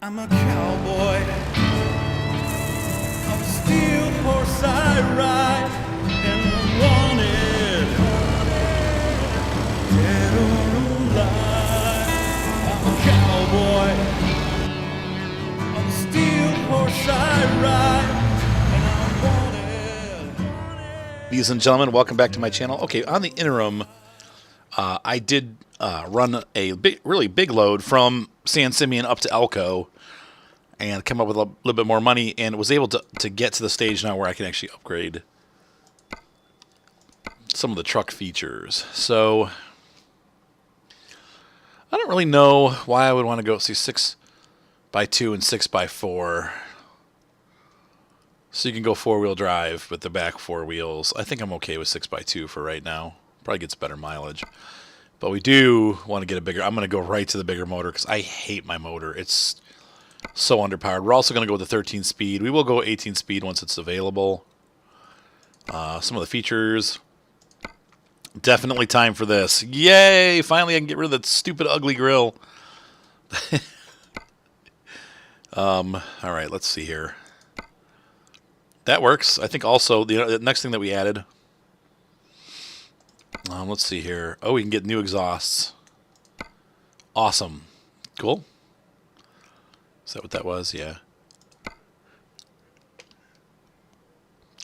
I'm a cowboy, I'm a steel horse I ride, and I'm wanted, dead or alive. I'm a cowboy, I'm a steel horse I ride, and I'm wanted. Ladies and gentlemen, welcome back to my channel. Okay, on the interim, I did run a really big load from San Simeon up to Elko and come up with a little bit more money and was able to get to the stage now where I can actually upgrade some of the truck features. So I don't really know why I would want to go see 6x2 and 6x4. So you can go four-wheel drive with the back four wheels. I think I'm okay with 6x2 for right now. Probably gets better mileage. But we do want to get a bigger... I'm going to go right to the bigger motor because I hate my motor. It's so underpowered. We're also going to go with the 13-speed. We will go 18-speed once it's available. Some of the features. Definitely time for this. Yay! Finally I can get rid of that stupid ugly grill. Alright, let's see here. That works. I think also the next thing that we added... let's see here. Oh, we can get new exhausts. Awesome. Cool. Is that what that was? Yeah.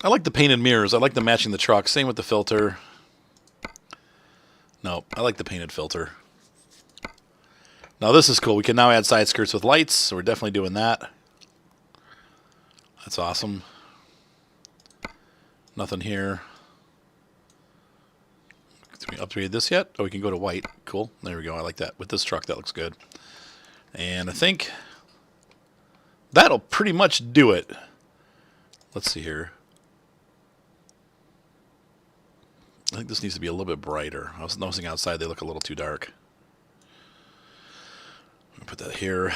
I like the painted mirrors. I like them matching the truck. Same with the filter. No, I like the painted filter. Now this is cool. We can now add side skirts with lights, so we're definitely doing that. That's awesome. Nothing here. Did we upgrade this yet? Oh, we can go to white. Cool. There we go. I like that. With this truck, that looks good. And I think that'll pretty much do it. Let's see here. I think this needs to be a little bit brighter. I was noticing outside they look a little too dark. Put that here.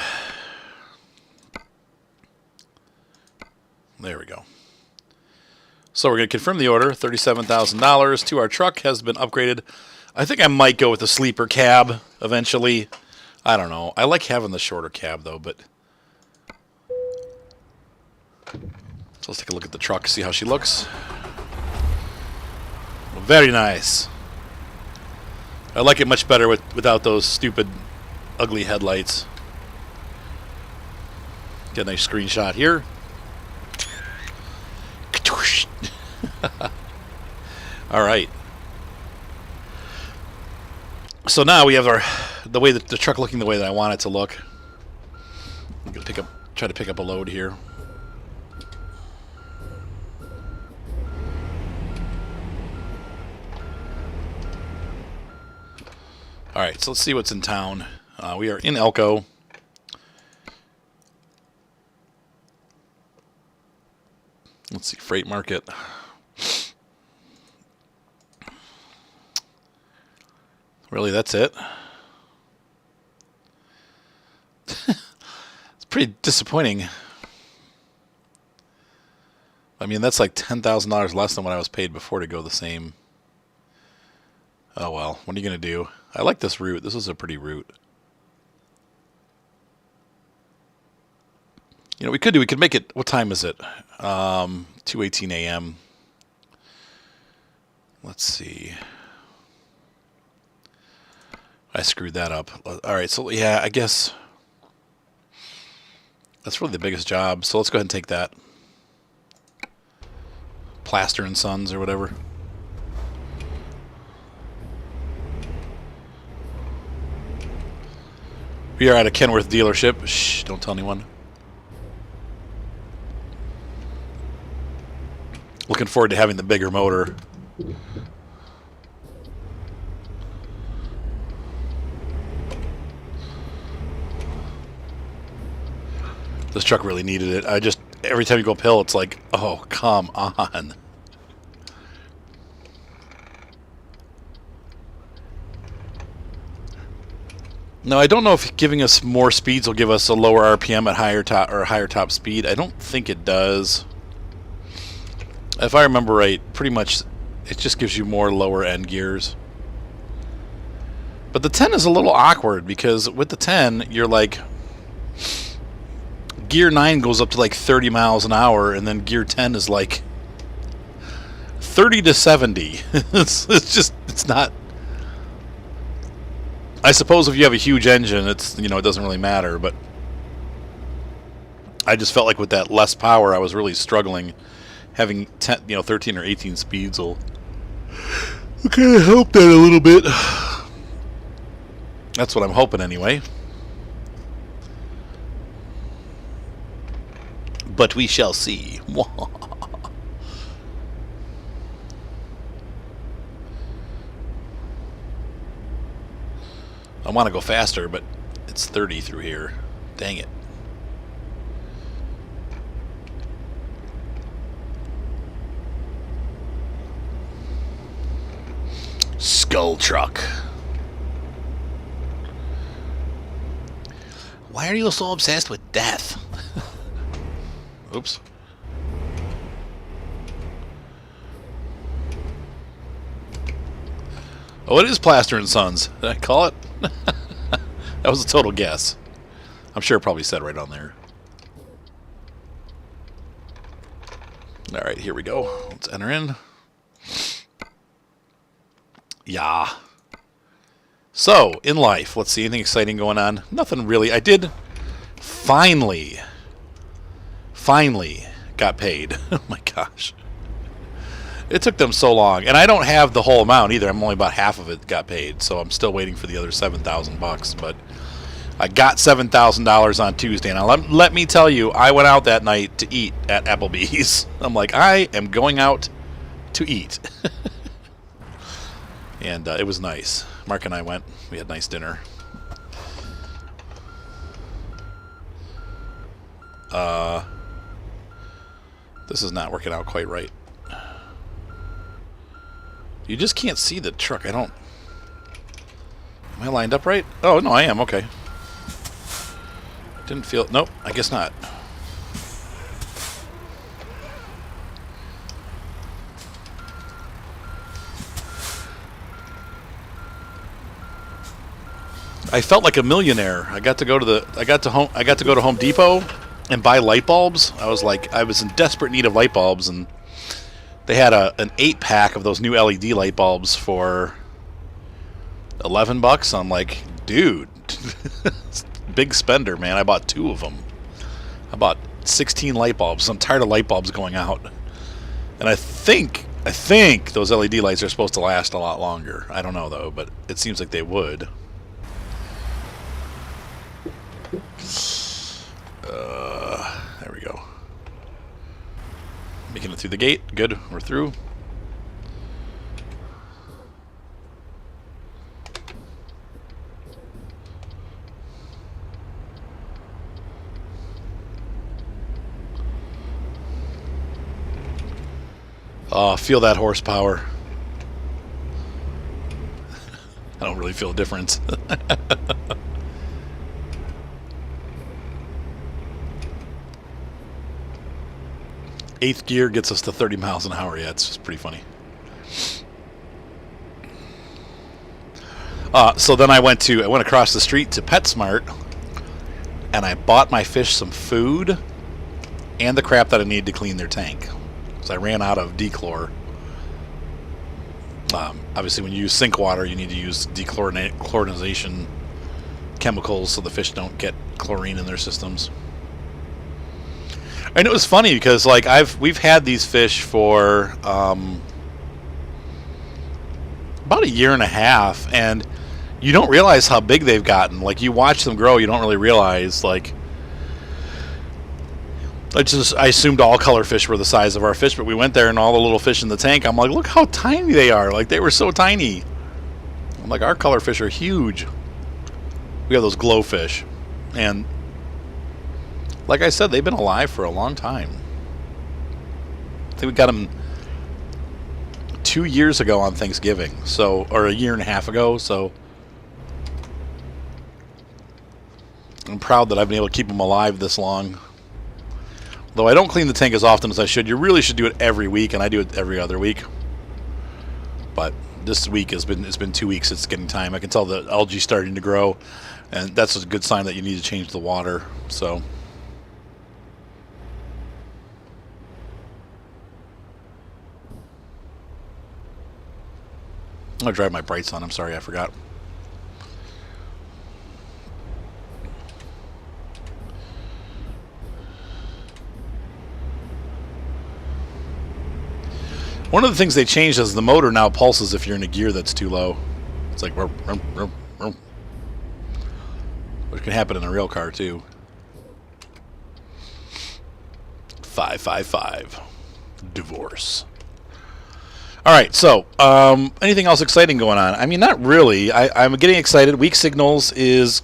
There we go. So we're going to confirm the order. $37,000 to our truck has been upgraded. I think I might go with the sleeper cab eventually. I don't know. I like having the shorter cab though, but... So let's take a look at the truck, see how she looks. Very nice. I like it much better without those stupid, ugly headlights. Get a nice screenshot here. All right. So now we have the way that the truck looking the way that I want it to look. I'm gonna try to pick up a load here. All right, so let's see what's in town. We are in Elko. Let's see, freight market. Really, that's it? It's pretty disappointing. I mean, that's like $10,000 less than what I was paid before to go the same. Oh well, what are you going to do? I like this route. This is a pretty route. You know, we could make it, what time is it? 2:18 a.m. Let's see. I screwed that up. Alright, so yeah, I guess that's really the biggest job. So let's go ahead and take that. Plaster and Sons or whatever. We are at a Kenworth dealership. Shh, don't tell anyone. Looking forward to having the bigger motor. This truck really needed it. Every time you go uphill, it's like, oh, come on. Now, I don't know if giving us more speeds will give us a lower RPM at higher top speed. I don't think it does. If I remember right, pretty much it just gives you more lower end gears. But the 10 is a little awkward because with the 10, you're like, Gear 9 goes up to like 30 miles an hour, and then Gear 10 is like 30 to 70. It's not. I suppose if you have a huge engine, it doesn't really matter, but I just felt like with that less power, I was really struggling. Having 13 or 18 speeds will kind of help that a little bit. That's what I'm hoping anyway. But we shall see. I want to go faster, but it's 30 through here. Dang it. Skull truck. Why are you so obsessed with death? Oops. Oh, it is Plaster and Sons. Did I call it? That was a total guess. I'm sure it probably said right on there. Alright, here we go. Let's enter in. Yeah. So, in life, let's see, anything exciting going on? Nothing really. I did finally got paid. Oh my gosh. It took them so long. And I don't have the whole amount either. I'm only about half of it got paid. So I'm still waiting for the other $7,000. But I got $7,000 on Tuesday. And let me tell you, I went out that night to eat at Applebee's. I'm like, I am going out to eat. And it was nice. Mark and I went. We had a nice dinner. This is not working out quite right. You just can't see the truck. Am I lined up right? Oh, no, I am. Okay. Didn't feel... Nope, I guess not. I felt like a millionaire. I got to go to Home Depot and buy light bulbs. I was in desperate need of light bulbs, and they had an 8-pack of those new LED light bulbs for $11. I'm like, dude, big spender, man. I bought 2 of them. I bought 16 light bulbs. I'm tired of light bulbs going out, and I think those LED lights are supposed to last a lot longer. I don't know though, but it seems like they would. There we go. Making it through the gate. Good. We're through. Feel that horsepower. I don't really feel a difference. Eighth gear gets us to 30 miles an hour. Yeah, it's just pretty funny. So then I went across the street to PetSmart, and I bought my fish some food and the crap that I needed to clean their tank. So I ran out of dechlor. Obviously, when you use sink water, you need to use dechlorinization chemicals so the fish don't get chlorine in their systems. And it was funny because we've had these fish for about a year and a half, and you don't realize how big they've gotten. Like, you watch them grow, you don't really realize. Like, I assumed all color fish were the size of our fish, but we went there and all the little fish in the tank, I'm like, look how tiny they are. Like, they were so tiny. I'm like, our color fish are huge. We have those glowfish, and like I said, they've been alive for a long time. I think we got them 2 years ago on Thanksgiving, or a year and a half ago. So I'm proud that I've been able to keep them alive this long. Though I don't clean the tank as often as I should. You really should do it every week, and I do it every other week. But this week it's been 2 weeks. It's getting time. I can tell the algae starting to grow, and that's a good sign that you need to change the water. So. I'm gonna drive my brights on. I'm sorry, I forgot. One of the things they changed is the motor now pulses if you're in a gear that's too low. It's like, which can happen in a real car too. 555. Divorce. All right, so anything else exciting going on? I mean, not really. I'm getting excited. Weak Signals is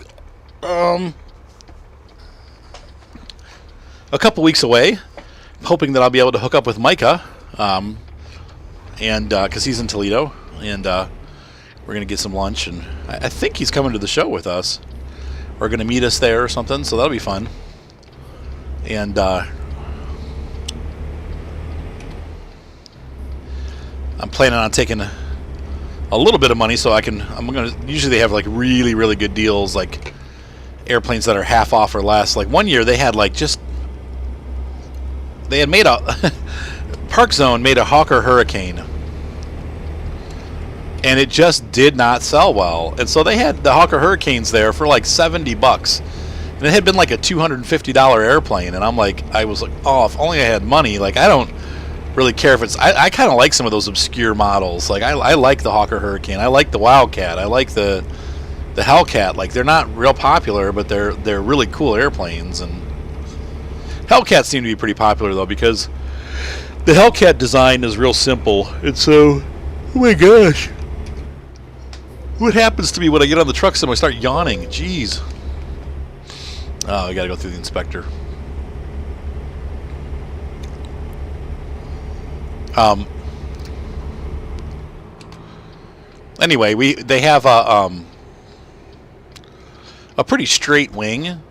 a couple weeks away. I'm hoping that I'll be able to hook up with Micah. And because he's in Toledo, and we're gonna get some lunch, and I think he's coming to the show with us. We're gonna meet us there or something, so that'll be fun. And I'm planning on taking a little bit of money so I'm gonna. Usually they have like really really good deals, like airplanes that are half off or less. Like one year they had made a Park Zone made a Hawker Hurricane, and it just did not sell well. And so they had the Hawker Hurricanes there for like $70, and it had been like a $250 airplane. And I was like, oh, if only I had money. Like, I don't really care if it's. I kind of like some of those obscure models. Like I like the Hawker Hurricane. I like the Wildcat. I like the Hellcat. Like, they're not real popular, but they're really cool airplanes. And Hellcats seem to be pretty popular though, because the Hellcat design is real simple, and so, oh my gosh, what happens to me when I get on the truck sim? I start yawning. Jeez. Oh, I gotta go through the inspector. Anyway, they have a pretty straight wing,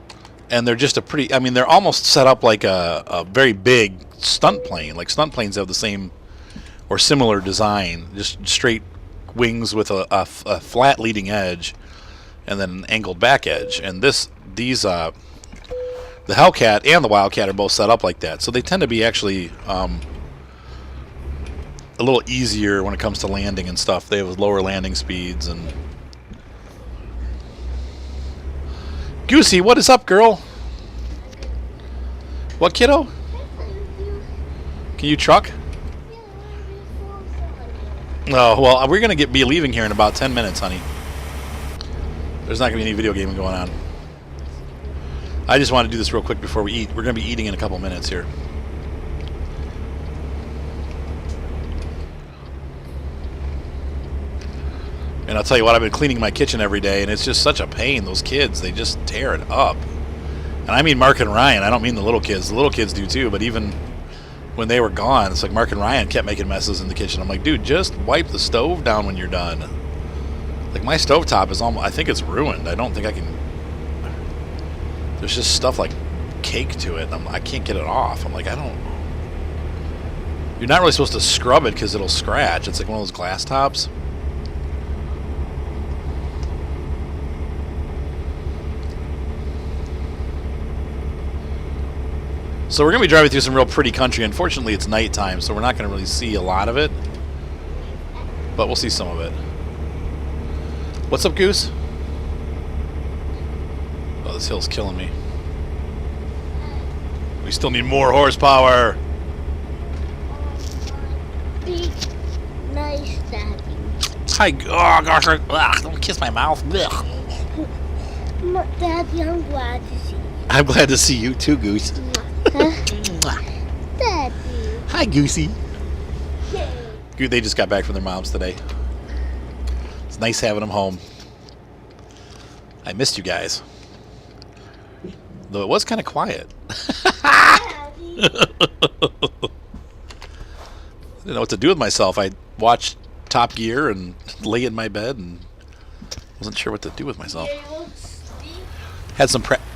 and they're just they're almost set up like a very big stunt plane. Like, stunt planes have the same or similar design, just straight wings with a flat leading edge and then an angled back edge. And the Hellcat and the Wildcat are both set up like that, so they tend to be actually a little easier when it comes to landing and stuff. They have lower landing speeds. And Goosey, what is up, girl? What, kiddo? Can you truck? Oh, well, we're going to be leaving here in about 10 minutes, honey. There's not going to be any video gaming going on. I just want to do this real quick before we eat. We're going to be eating in a couple minutes here. And I'll tell you what, I've been cleaning my kitchen every day, and it's just such a pain. Those kids, they just tear it up. And I mean Mark and Ryan. I don't mean the little kids. The little kids do too, but even when they were gone, it's like Mark and Ryan kept making messes in the kitchen. I'm like, dude, just wipe the stove down when you're done. Like, my stovetop is almost, I think it's ruined. I don't think I can. There's just stuff like cake to it. I can't get it off. I'm like, I don't. You're not really supposed to scrub it because it'll scratch. It's like one of those glass tops. So we're going to be driving through some real pretty country. Unfortunately, it's nighttime, so we're not going to really see a lot of it. But we'll see some of it. What's up, Goose? Oh, this hill's killing me. We still need more horsepower. Be nice, Daddy. Hi. Oh, gosh. Don't kiss my mouth. Ugh. Daddy, I'm glad to see you. I'm glad to see you too, Goose. Daddy. Hi, Goosey. They just got back from their moms today. It's nice having them home. I missed you guys. Though it was kind of quiet. I didn't know what to do with myself. I watched Top Gear and lay in my bed and wasn't sure what to do with myself.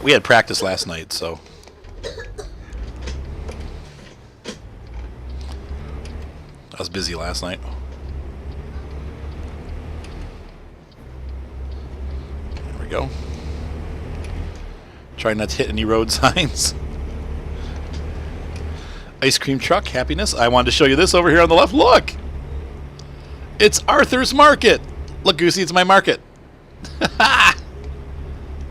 We had practice last night, so. I was busy last night. There we go. Try not to hit any road signs. Ice cream truck, happiness. I wanted to show you this over here on the left. Look! It's Arthur's Market. Look, Goosey, it's my market.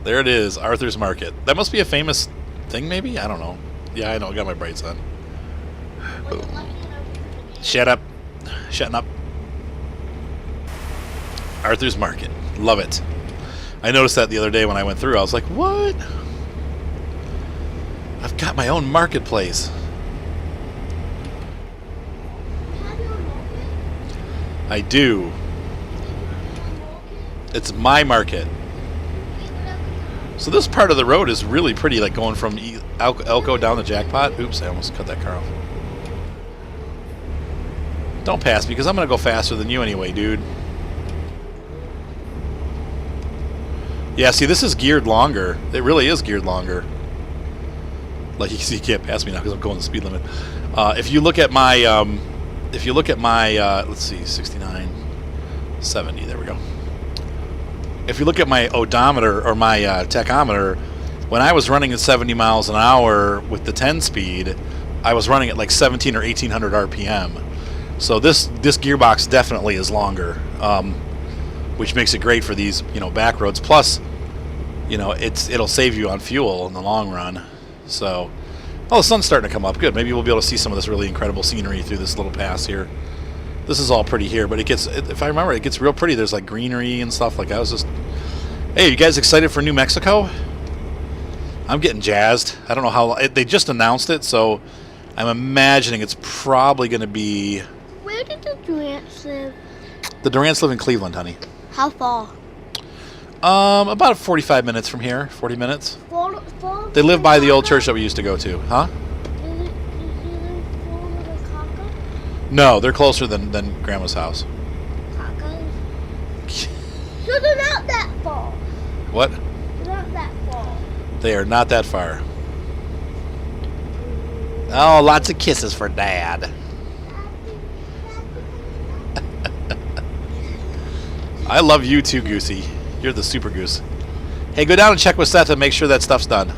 There it is, Arthur's Market. That must be a famous thing, maybe? I don't know. Yeah, I know. I got my brights on. Shut up. Shutting up. Arthur's Market. Love it. I noticed that the other day when I went through. I was like, what? I've got my own marketplace. I do. It's my market. So this part of the road is really pretty, like going from Elko down the Jackpot. Oops, I almost cut that car off. Don't pass me, because I'm going to go faster than you anyway, dude. Yeah, see, this is geared longer. It really is geared longer. Like, you see, you can't pass me now because I'm going the speed limit. If you look at my, let's see, 69, 70, there we go. If you look at my odometer, or my tachometer, when I was running at 70 miles an hour with the 10 speed, I was running at like 17 or 1800 RPM. So this gearbox definitely is longer, which makes it great for these, back roads. Plus, it'll save you on fuel in the long run. So, oh, the sun's starting to come up. Good. Maybe we'll be able to see some of this really incredible scenery through this little pass here. This is all pretty here, but if I remember, it gets real pretty. There's like greenery and stuff. Like, I was just, hey, you guys excited for New Mexico? I'm getting jazzed. I don't know how, they just announced it, so I'm imagining it's probably going to be. Where did the Durants live? The Durants live in Cleveland, honey. How far? About 45 minutes from here. 40 minutes. Far They live by the old church that we used to go to, huh? No, they're closer than Grandma's house. So they're not that far. What? They're not that far. They are not that far. Oh, lots of kisses for Dad. I love you too, Goosey. You're the super goose. Hey, go down and check with Seth and make sure that stuff's done.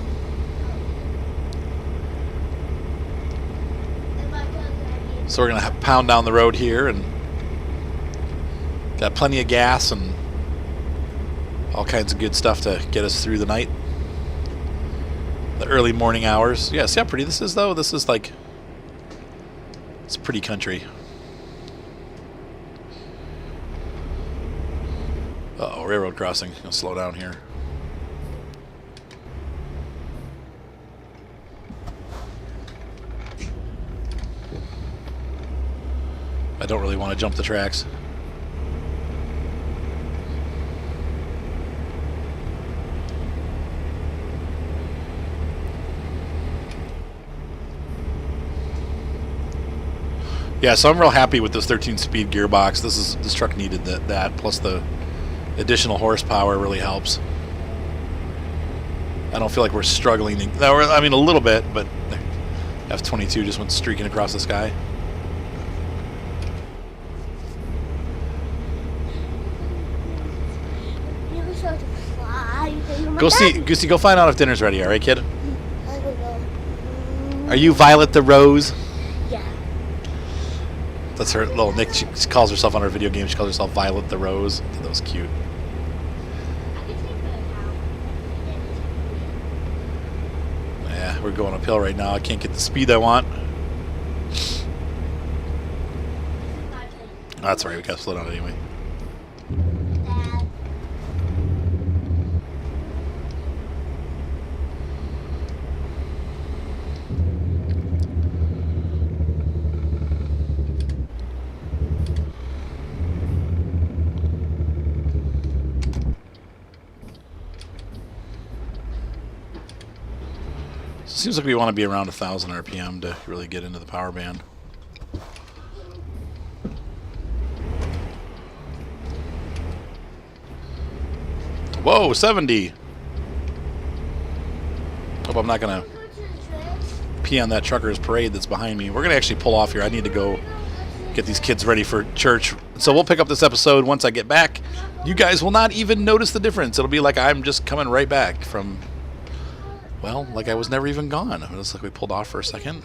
So we're going to pound down the road here, and got plenty of gas and all kinds of good stuff to get us through the night. The early morning hours. Yeah, see how pretty this is, though? This is like, it's pretty country. Uh-oh, railroad crossing. Gonna slow down here. I don't really want to jump the tracks. Yeah, so I'm real happy with this 13-speed gearbox. This truck needed that plus the additional horsepower really helps. I don't feel like we're struggling. I mean, a little bit, but F-22 just went streaking across the sky. Goosey, go find out if dinner's ready, all right, kid? I don't know. Are you Violet the Rose? Yeah. That's her little nick. She calls herself on her video game. She calls herself Violet the Rose. I thought that was cute. Yeah, we're going uphill right now. I can't get the speed I want. Oh, that's all right. We gotta slow down anyway. Seems like we want to be around 1,000 RPM to really get into the power band. Whoa, 70! Hope I'm not going to pee on that trucker's parade that's behind me. We're going to actually pull off here. I need to go get these kids ready for church. So we'll pick up this episode once I get back. You guys will not even notice the difference. It'll be like I'm just coming right back from... Well, like I was never even gone. It looks like we pulled off for a second.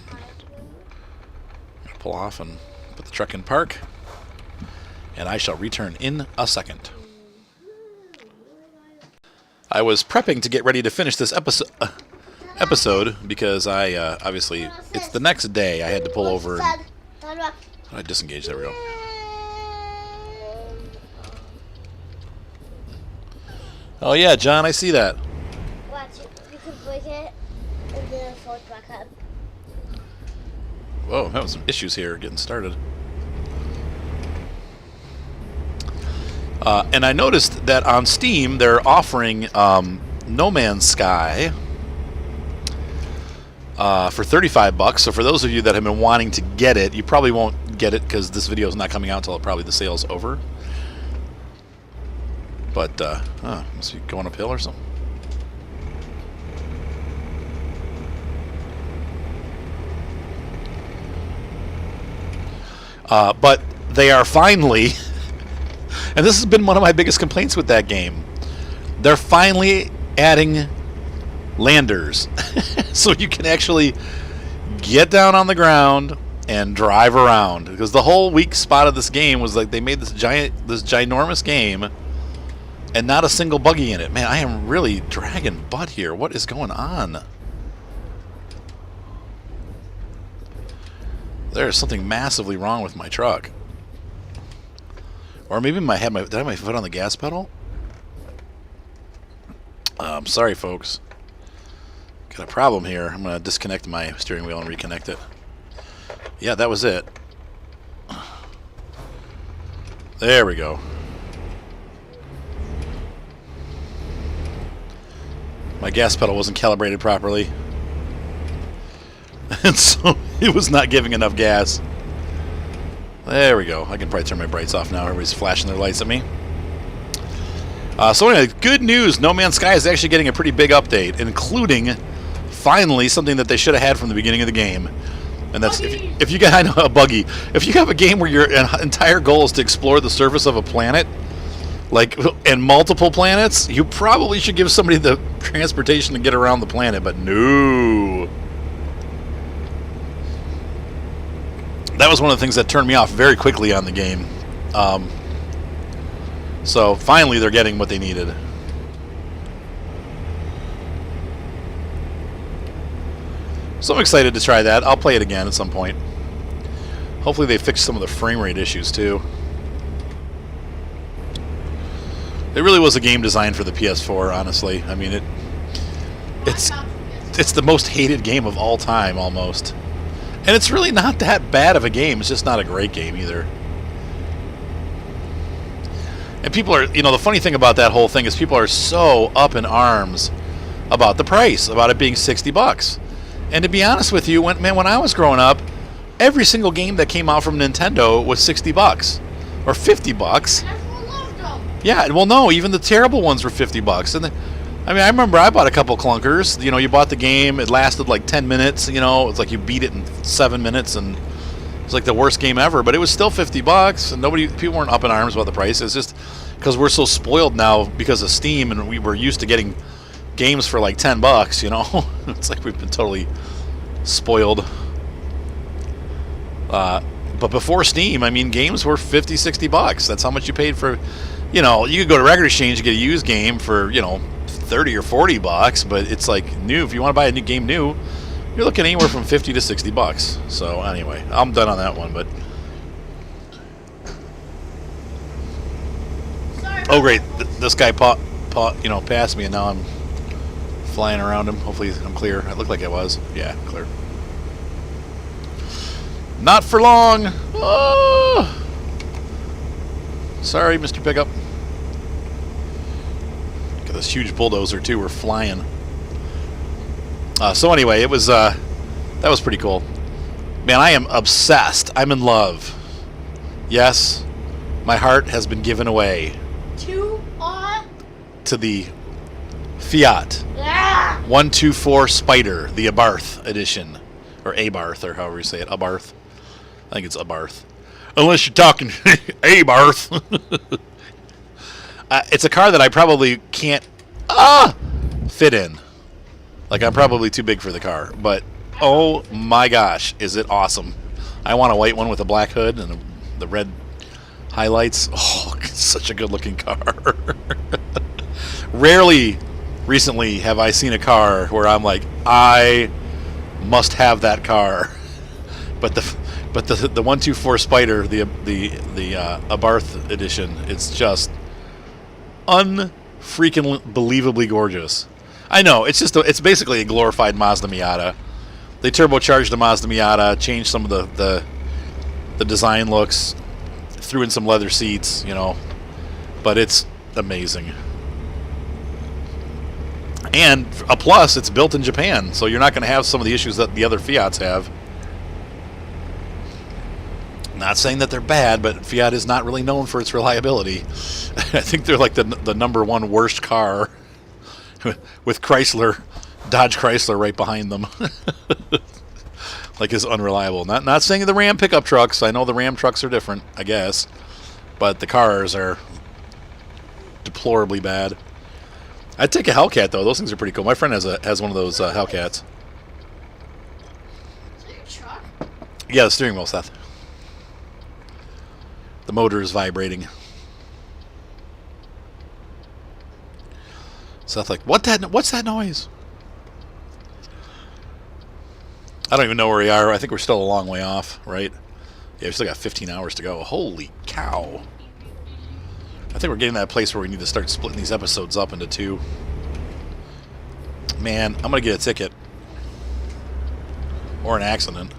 Pull off and put the truck in park. and I shall return in a second. I was prepping to get ready to finish this episode because I obviously it's the next day. I had to pull over and I disengaged. There we go. Oh yeah, John, I see that. Watch it. You can break it and then it falls back up. Whoa, having some issues here getting started. And I noticed that on Steam they're offering No Man's Sky for $35. So for those of you that have been wanting to get it, you probably won't get it because this video is not coming out until probably the sale's over. But must be going uphill or something. But they are finally, and this has been one of my biggest complaints with that game, they're finally adding landers. So you can actually get down on the ground and drive around. Because the whole weak spot of this game was like they made this ginormous game and not a single buggy in it. Man, I am really dragging butt here. What is going on? There's something massively wrong with my truck. Or maybe did I have my foot on the gas pedal? I'm sorry, folks. Got a problem here. I'm going to disconnect my steering wheel and reconnect it. Yeah, that was it. There we go. My gas pedal wasn't calibrated properly. And so it was not giving enough gas. There we go. I can probably turn my brights off now. Everybody's flashing their lights at me. So anyway, good news. No Man's Sky is actually getting a pretty big update, including, finally, something that they should have had from the beginning of the game. And that's if you got, I know, a buggy. If you have a game where your entire goal is to explore the surface of a planet, like, and multiple planets, you probably should give somebody the transportation to get around the planet, but no. That was one of the things that turned me off very quickly on the game. So finally they're getting what they needed. So I'm excited to try that. I'll play it again at some point. Hopefully they fix some of the frame rate issues too. It really was a game designed for the PS4, honestly. I mean, it's the most hated game of all time, almost. And it's really not that bad of a game. It's just not a great game either. And people are, you know, the funny thing about that whole thing is people are so up in arms about the price, about it being $60. And to be honest with you, when I was growing up, every single game that came out from Nintendo was $60 or $50. Yeah, well, no, even the terrible ones were $50. And I mean, I remember I bought a couple clunkers. You know, you bought the game, it lasted like 10 minutes. You know, it's like you beat it in 7 minutes, and it's like the worst game ever. But it was still $50, and people weren't up in arms about the price. It's just because we're so spoiled now because of Steam, and we were used to getting games for like $10. You know, it's like we've been totally spoiled. But before Steam, I mean, games were $50, $60. That's how much you paid for. You know, you could go to Record Exchange and get a used game for, you know, $30 or $40, but it's like new. If you want to buy a new game new, you're looking anywhere from $50 to $60. So anyway, I'm done on that one. But oh great, this guy passed me, and now I'm flying around him. Hopefully I'm clear. It looked like I was. Yeah, clear. Not for long. Oh! Sorry, Mr. Pickup. Look at this huge bulldozer too. We're flying. So anyway, it was that was pretty cool. Man, I am obsessed. I'm in love. Yes, my heart has been given away to the Fiat 124 Spider, the Abarth edition, or Abarth, or however you say it. Abarth. I think it's Abarth. Unless you're talking Abarth. It's a car that I probably can't fit in. Like, I'm probably too big for the car. But, oh my gosh, is it awesome. I want a white one with a black hood and the red highlights. Oh, it's such a good-looking car. Rarely, recently, have I seen a car where I'm like, I must have that car. But the 124 Spider, the Abarth edition, it's just unfreaking believably gorgeous. I know it's basically a glorified Mazda Miata. They turbocharged the Mazda Miata, changed some of the design looks, threw in some leather seats, you know, but it's amazing. And a plus, it's built in Japan, so you're not going to have some of the issues that the other Fiats have. Not saying that they're bad, but Fiat is not really known for its reliability. I think they're like the number one worst car, with Dodge Chrysler right behind them. Like, is unreliable. Not saying the Ram pickup trucks. I know the Ram trucks are different, I guess, but the cars are deplorably bad. I'd take a Hellcat though. Those things are pretty cool. My friend has one of those Hellcats. Is that your truck? Yeah, the steering wheel, Seth. The motor is vibrating. Seth, like, what's that noise? I don't even know where we are. I think we're still a long way off, right? Yeah, we still got 15 hours to go. Holy cow. I think we're getting to that place where we need to start splitting these episodes up into 2. Man, I'm going to get a ticket. Or an accident.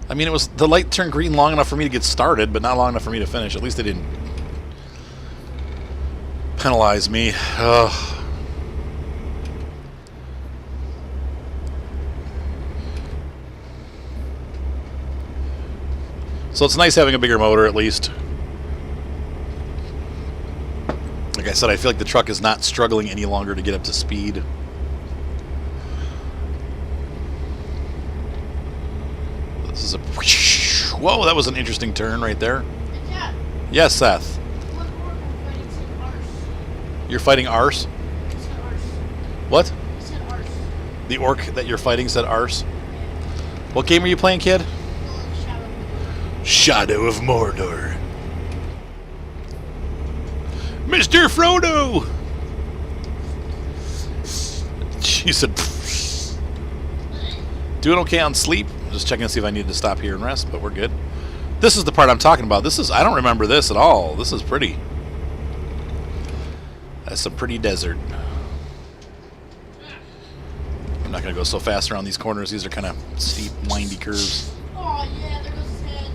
I mean, the light turned green long enough for me to get started, but not long enough for me to finish. At least they didn't penalize me. Ugh. So it's nice having a bigger motor, at least. Like I said, I feel like the truck is not struggling any longer to get up to speed. This is a... Whoa, that was an interesting turn right there. Yeah. Yes, Seth. What orc I'm fighting said arse. You're fighting Arse? It said arse. What? It said arse. The orc that you're fighting said Arse? What game are you playing, kid? Shadow of Mordor. Mr. Frodo! She said... Doing okay on sleep? Just checking to see if I need to stop here and rest, but we're good. This is the part I'm talking about. I don't remember this at all. This is pretty. That's some pretty desert. I'm not going to go so fast around these corners. These are kind of steep, windy curves. Oh, yeah, there goes his head.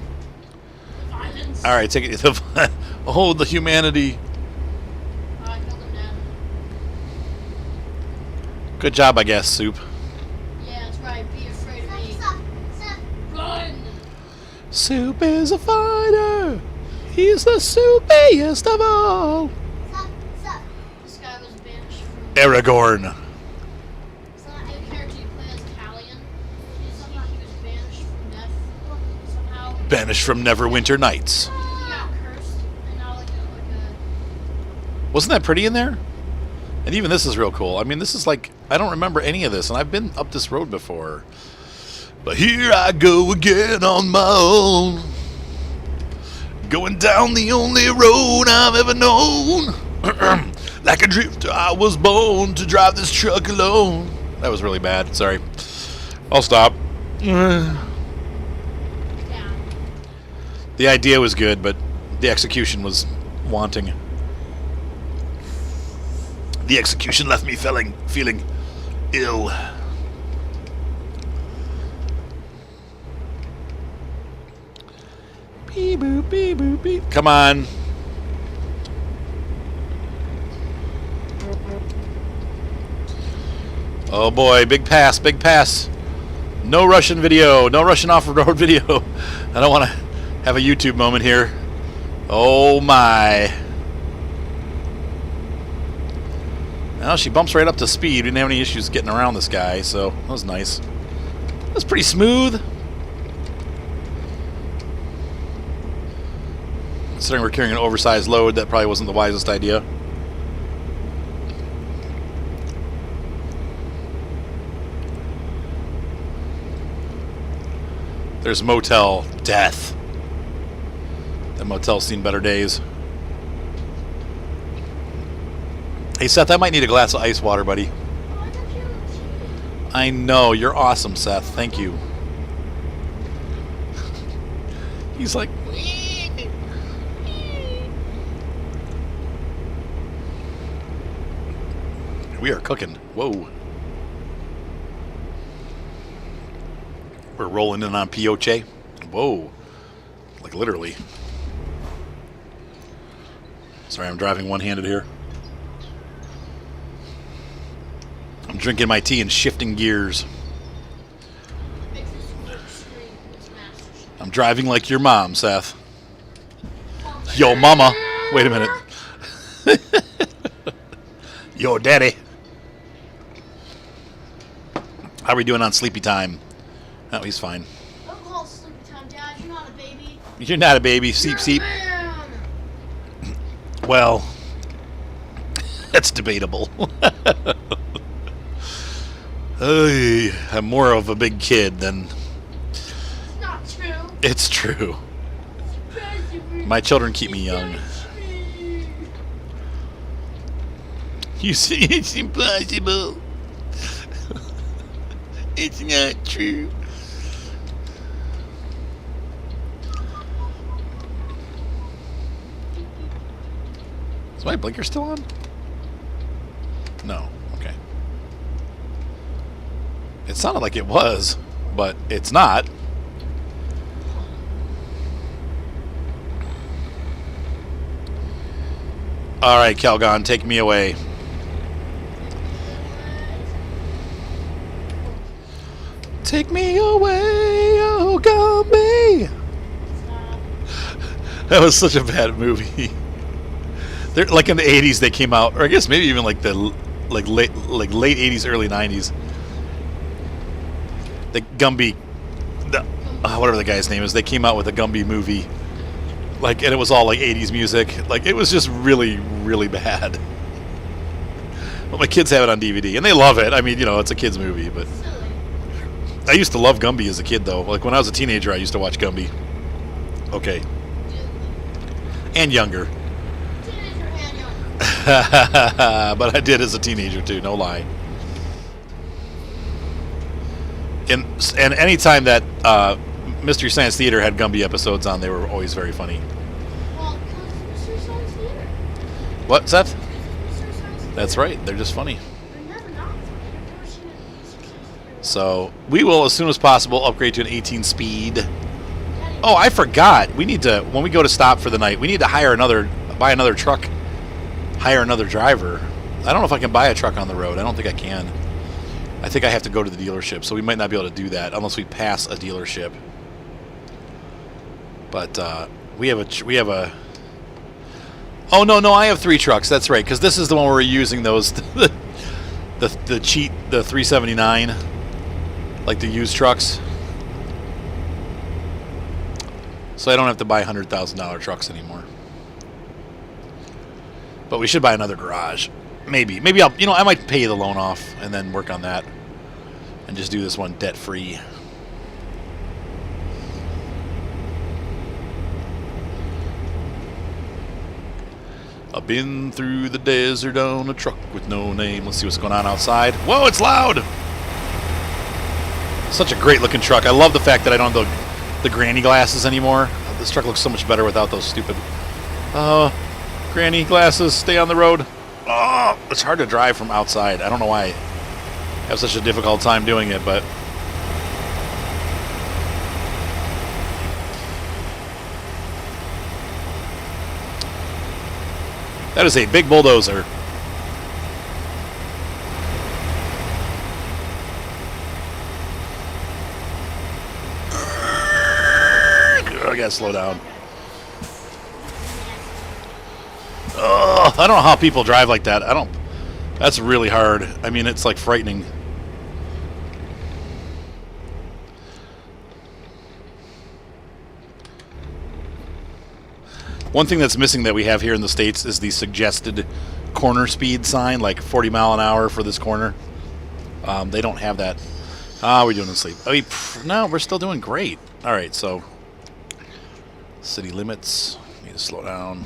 The violence. All right, take it. Oh, the humanity. I killed him now. Good job, I guess, Soup. Yeah, that's right. Be afraid of me. Run! Soup is a fighter. He's the soupiest of all. This guy was banished from... Aragorn. The character you play as Callion, he was banished from death somehow. Banished from Neverwinter Nights. He got cursed, and now like a Wasn't that pretty in there? And even this is real cool. I mean, this is like, I don't remember any of this, and I've been up this road before. But here I go again on my own. Going down the only road I've ever known. Like a drifter, I was born to drive this truck alone. That was really bad. Sorry. I'll stop. yeah. The idea was good, but the execution was wanting. The execution left me feeling ill. Beep boop, beep boop, beep. Come on. Oh boy, big pass, big pass. No Russian video, no Russian off-road video. I don't want to have a YouTube moment here. Oh my. Well, she bumps right up to speed. We didn't have any issues getting around this guy, so that was nice. That was pretty smooth. Considering we're carrying an oversized load, that probably wasn't the wisest idea. There's Motel Death. The motel's seen better days. Hey, Seth, I might need a glass of ice water, buddy. Oh, I thought you were cheating. I know. You're awesome, Seth. Thank you. He's like... We are cooking. Whoa. We're rolling in on Pioche. Whoa. Like literally. Sorry, I'm driving one-handed here. I'm drinking my tea and shifting gears. Makes this work stream. It's mastership. I'm driving like your mom, Seth. Yo, mama. Wait a minute. Yo, daddy. How are we doing on sleepy time? Oh, he's fine. Don't call it sleepy time, Dad. You're not a baby. You're not a baby. Seep, seep. Man. Well, that's debatable. Hey, I'm more of a big kid than... It's not true. It's true. It's My children keep me young. You see, it's impossible. It's not true. Is my blinker still on? No. Okay. It sounded like it was, but it's not. All right, Calgon, take me away. Take me away, oh Gumby. That was such a bad movie. They're like in the '80s they came out, or I guess maybe even like the late '80s, early '90s. The Gumby, whatever the guy's name is, they came out with a Gumby movie, like, and it was all like '80s music. Like, it was just really, really bad. But my kids have it on DVD, and they love it. I mean, you know, it's a kids movie, but I used to love Gumby as a kid, though. Like, when I was a teenager, I used to watch Gumby. Okay. And younger. Teenager and young. But I did as a teenager, too. No lie. And any time that Mystery Science Theater had Gumby episodes on, they were always very funny. Well, because Mystery Science Theater. What, Seth? Mystery Science Theater. That's right. They're just funny. They're never not funny. I've never seen a Mystery Science Theater. So we will, as soon as possible, upgrade to an 18 speed. Daddy, Oh, I forgot. We need to, when we go to stop for the night, we need to buy another truck, hire another driver. I don't know if I can buy a truck on the road. I don't think I can. I think I have to go to the dealership, so we might not be able to do that unless we pass a dealership. But we have a. Oh no, I have 3 trucks. That's right, because this is the one where we're using those the 379, like the used trucks. So I don't have to buy $100,000 trucks anymore. But we should buy another garage. Maybe I'll, I might pay the loan off and then work on that and just do this one debt free. I've been through the desert on a truck with no name. Let's see what's going on outside. Whoa, it's loud! Such a great looking truck. I love the fact that I don't have the granny glasses anymore. This truck looks so much better without those stupid granny glasses. Stay on the road. Oh, it's hard to drive from outside. I don't know why I have such a difficult time doing it, but that is a big bulldozer. I gotta slow down. I don't know how people drive like that. That's really hard. I mean, it's like frightening. One thing that's missing that we have here in the States is the suggested corner speed sign, like 40 mile an hour for this corner. They don't have that. We're doing asleep. I mean, no, we're still doing great. All right, so city limits. to slow down.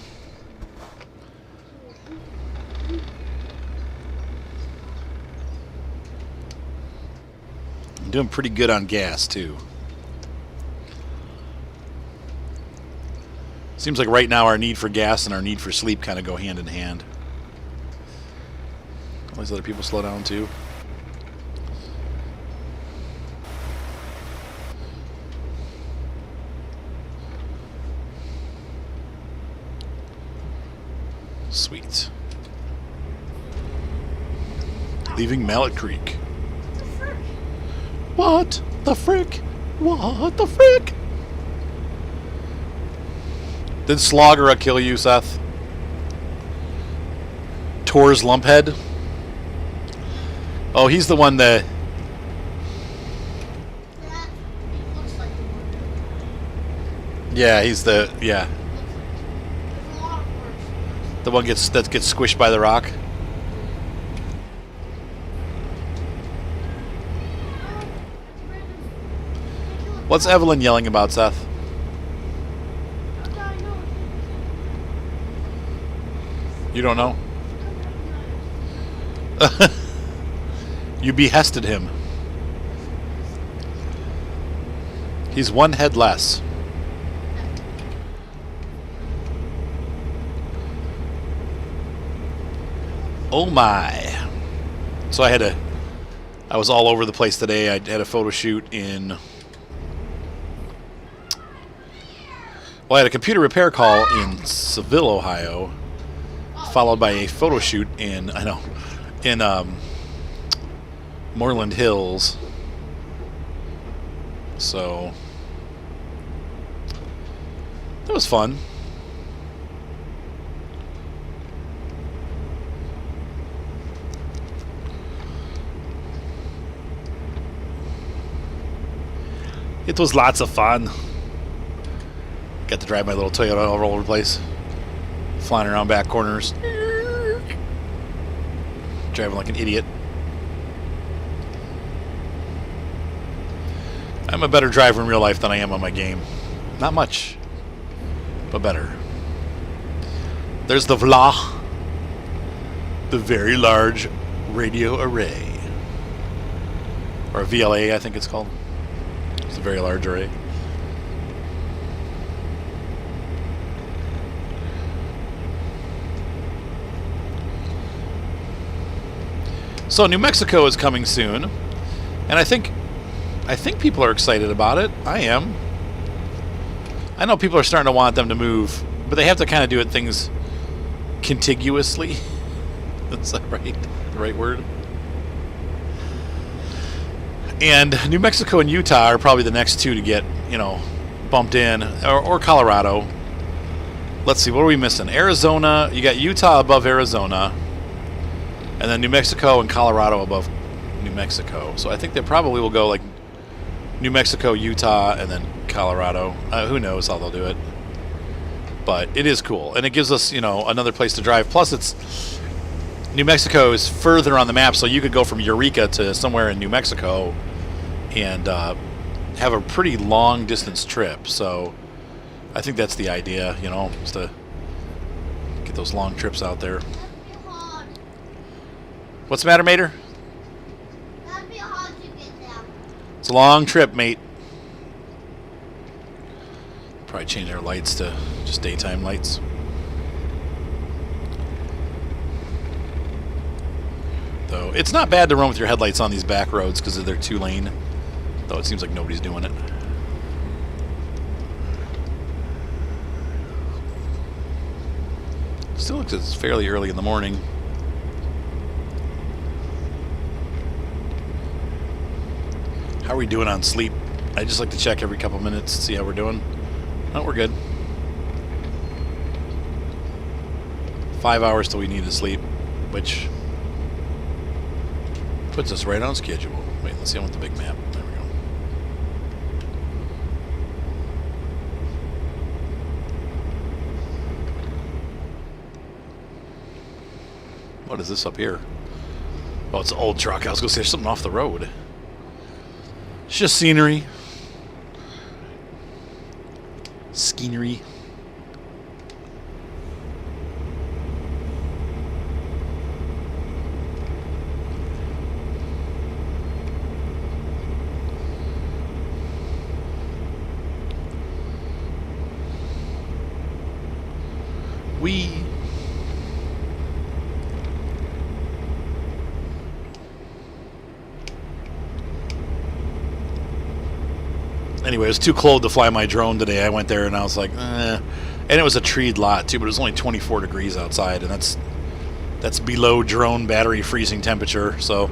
I'm doing pretty good on gas, too. Seems like right now our need for gas and our need for sleep kind of go hand in hand. Always other people slow down, too. Sweet. Leaving Mallet Creek. What the frick? What the frick? Did Sloggera kill you, Seth? Tor's Lumphead? Oh, he's the one that... That it looks like the one. Yeah, he's the... Yeah. There's a lot of words. The one that gets squished by the rock. What's Evelyn yelling about, Seth? You don't know? You behested him. He's one head less. Oh my. So I was all over the place today. I had a photo shoot in... Well, I had a computer repair call in Seville, Ohio, followed by a photo shoot in, Moreland Hills. So, that was fun. It was lots of fun. Got to drive my little Toyota all over the place. Flying around back corners. Driving like an idiot. I'm a better driver in real life than I am on my game. Not much, but better. There's the VLA. The Very Large Radio Array. Or VLA, I think it's called. It's a Very Large Array. So New Mexico is coming soon, and I think people are excited about it. I am. I know people are starting to want them to move, but they have to kind of do things contiguously. That's that right? The right word? And New Mexico and Utah are probably the next two to get, bumped in, or Colorado. Let's see, what are we missing? Arizona, you got Utah above Arizona. And then New Mexico and Colorado above New Mexico. So I think they probably will go like New Mexico, Utah, and then Colorado. Who knows how they'll do it. But it is cool. And it gives us, another place to drive. Plus, New Mexico is further on the map, so you could go from Eureka to somewhere in New Mexico and have a pretty long distance trip. So I think that's the idea, is to get those long trips out there. What's the matter, Mater? That'd be hard to get down. It's a long trip, mate. Probably change our lights to just daytime lights. Though it's not bad to run with your headlights on these back roads because they're 2-lane. Though it seems like nobody's doing it. Still looks like it's fairly early in the morning. How are we doing on sleep? I just like to check every couple minutes to see how we're doing. Oh, we're good. 5 hours till we need to sleep, which puts us right on schedule. Wait, let's see. I want the big map. There we go. What is this up here? Oh, it's an old truck. I was going to say there's something off the road. It's just scenery. Scenery. Wee. Anyway, it was too cold to fly my drone today. I went there and I was like, eh. And it was a treed lot too, but it was only 24 degrees outside, and that's below drone battery freezing temperature. So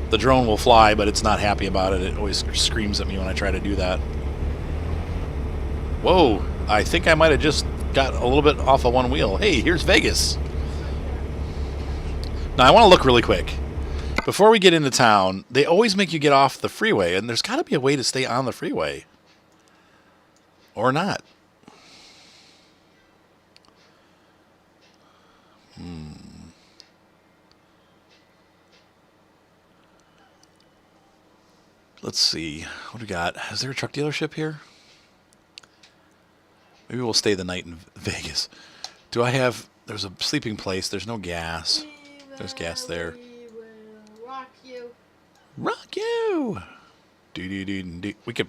the drone will fly, but it's not happy about it. It always screams at me when I try to do that. Whoa, I think I might have just got a little bit off of one wheel. Hey, here's Vegas. Now I want to look really quick. Before we get into town, they always make you get off the freeway, and there's got to be a way to stay on the freeway. Or not. Let's see. What do we got? Is there a truck dealership here? Maybe we'll stay the night in Vegas. Do I have... There's a sleeping place. There's no gas. There's gas there. We will rock you. Rock you! Do. We could...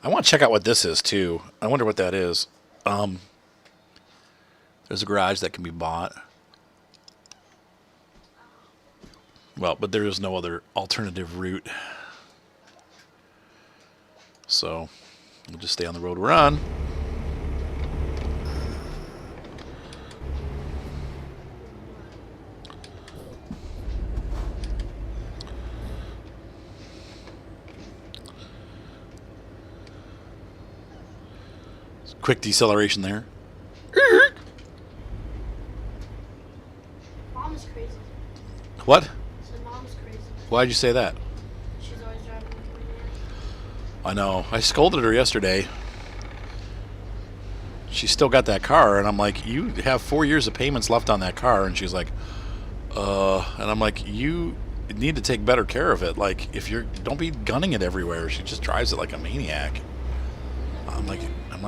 I want to check out what this is, too. I wonder what that is. There's a garage that can be bought. Well, but there is no other alternative route. So, we'll just stay on the road we're on. Quick deceleration there. Mom is crazy. What? So mom's crazy. Why'd you say that? She's always driving like a maniac. I know. I scolded her yesterday. She still got that car, and I'm like, you have 4 years of payments left on that car. And she's like, and I'm like, you need to take better care of it. Like, if you're, don't be gunning it everywhere. She just drives it like a maniac. I'm like,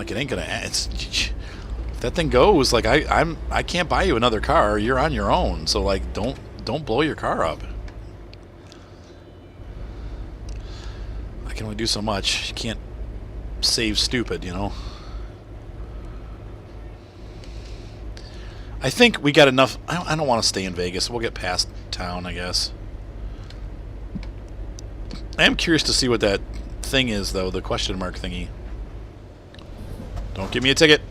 it ain't gonna. It's if that thing goes. Like, I can't buy you another car. You're on your own. So like, don't blow your car up. I can only do so much. You can't save stupid, you know. I think we got enough. I don't want to stay in Vegas. We'll get past town, I guess. I am curious to see what that thing is, though. The question mark thingy. Don't give me a ticket.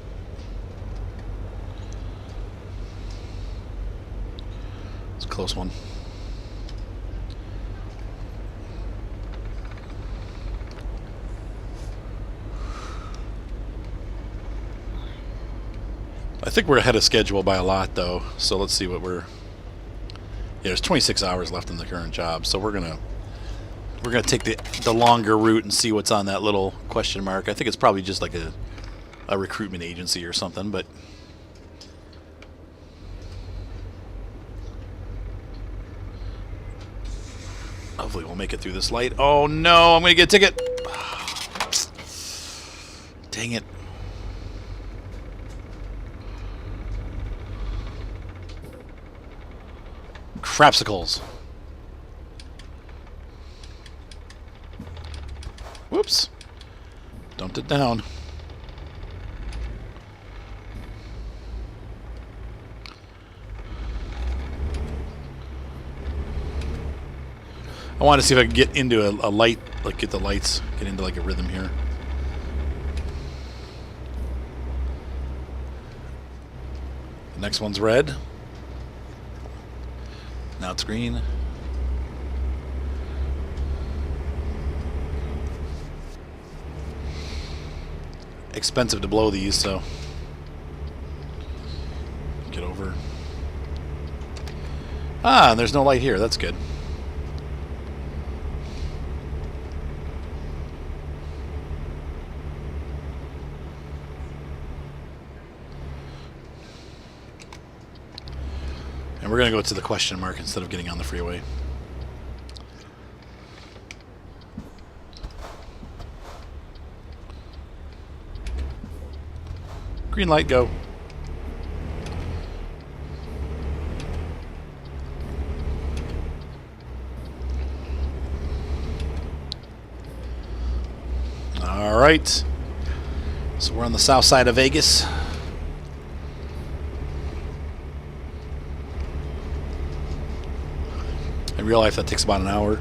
It's a close one. I think we're ahead of schedule by a lot, though. So let's see what we're... Yeah, there's 26 hours left in the current job, so we're gonna take the longer route and see what's on that little question mark. I think it's probably just like a recruitment agency or something, but hopefully we'll make it through this light. Oh no, I'm gonna get a ticket. Dang it. Crapsicles. Whoops. Dumped it down. I want to see if I can get into a light, like get the lights, get into like a rhythm here. The next one's red. Now it's green. Expensive to blow these, so get over. Ah, and there's no light here. That's good. And we're going to go to the question mark instead of getting on the freeway. Green light, go. All right. So we're on the south side of Vegas. In real life, that takes about an hour.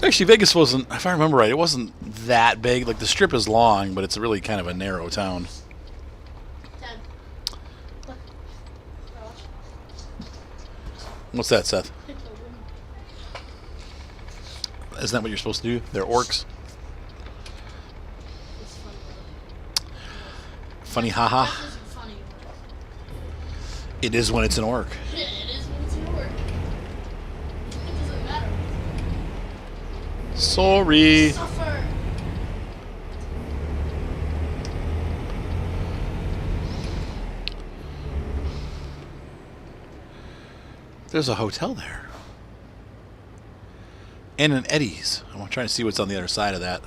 Actually, Vegas wasn't, if I remember right, it wasn't that big. Like, the Strip is long, but it's really kind of a narrow town. Dad. Look. Watch. What's that, Seth? It's a room. Isn't that what you're supposed to do? They're orcs. It's funny. Funny haha. This isn't funny. It is when it's an orc. It is when it's your work. It doesn't matter. Sorry. Suffer. There's a hotel there. And an Eddie's. I'm trying to see what's on the other side of that.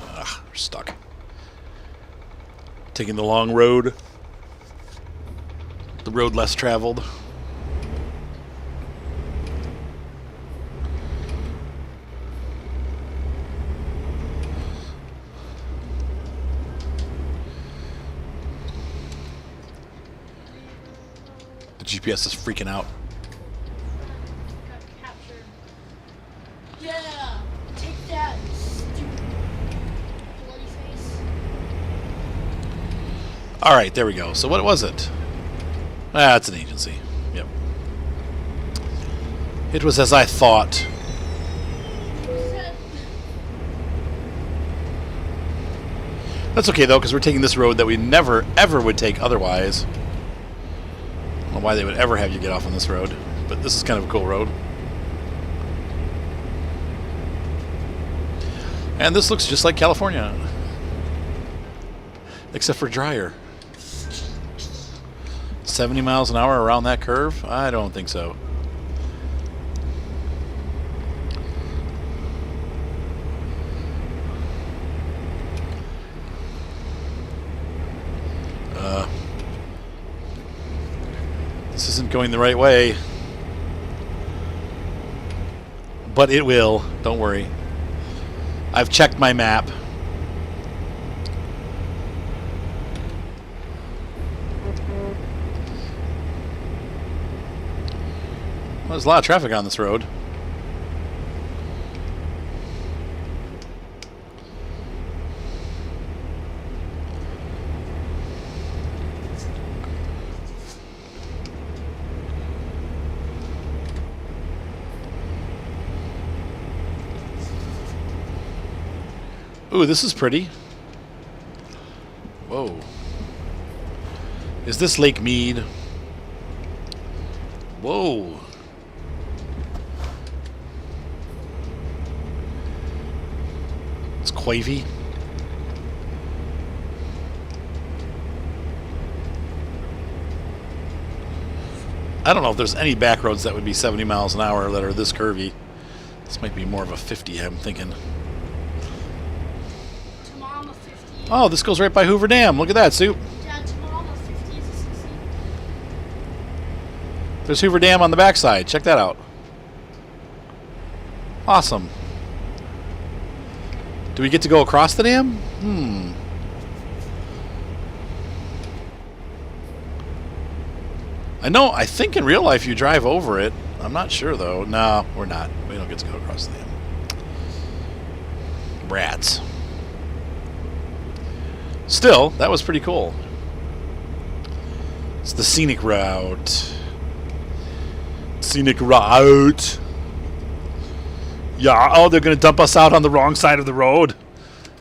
Ugh, we're stuck. Taking the long road. The road less traveled. The GPS is freaking out. Got captured. Yeah! Take that, stupid bloody face. Alright, there we go. So what was it? Ah, it's an agency. Yep. It was as I thought. That's okay, though, because we're taking this road that we never, ever would take otherwise. I don't know why they would ever have you get off on this road, but this is kind of a cool road. And this looks just like California. Except for drier. 70 miles an hour around that curve? I don't think so. This isn't going the right way. But it will. Don't worry. I've checked my map. Well, there's a lot of traffic on this road. Ooh, this is pretty. Whoa. Is this Lake Mead? Whoa. It's Quavy. I don't know if there's any back roads that would be 70 miles an hour that are this curvy. This might be more of a 50, I'm thinking. Tamama 50. Oh, this goes right by Hoover Dam. Look at that, Soup. Dad, Tamama 50 is a 60. There's Hoover Dam on the backside. Check that out. Awesome. Do we get to go across the dam? I think in real life you drive over it. I'm not sure, though. No, we're not. We don't get to go across the dam. Rats. Still, that was pretty cool. It's the scenic route. Scenic route. Yeah, oh, they're going to dump us out on the wrong side of the road.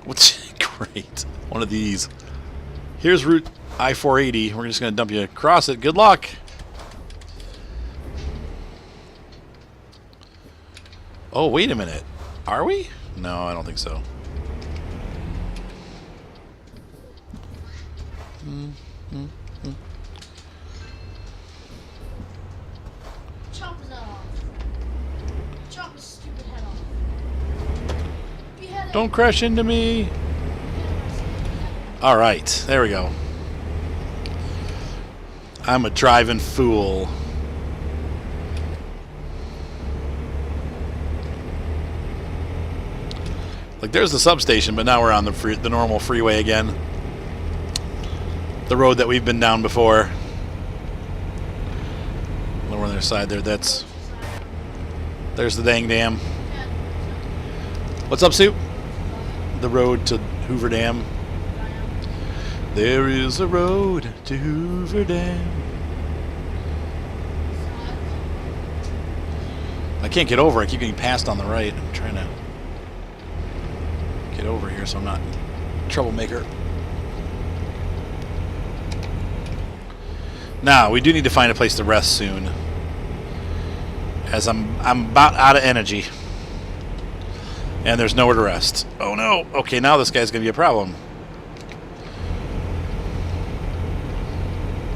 What's great. One of these. Here's Route I-480. We're just going to dump you across it. Good luck. Oh, wait a minute. Are we? No, I don't think so. Chop his head off. Chop his stupid head off. Behead him. Don't crash into me. All right, there we go. I'm a driving fool. Like, there's the substation, but now we're on the normal freeway again. the road that we've been down before. Over on their side there, there's the dang dam. What's up, Sue? The road to Hoover Dam. There is a road to Hoover Dam. I can't get over. I keep getting passed on the right. I'm trying to get over here so I'm not a troublemaker. Now, we do need to find a place to rest soon, as I'm about out of energy. And there's nowhere to rest. Oh no! Okay, now this guy's gonna be a problem.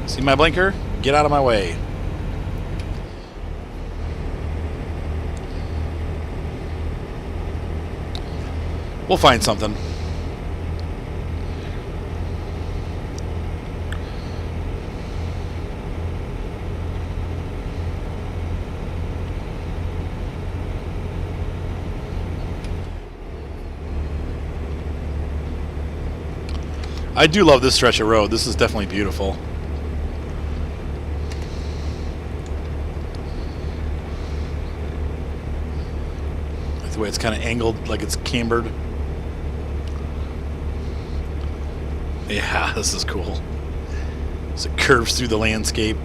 See my blinker? Get out of my way. We'll find something. I do love this stretch of road. This is definitely beautiful. Like the way it's kind of angled, like it's cambered. Yeah, this is cool. As it curves through the landscape.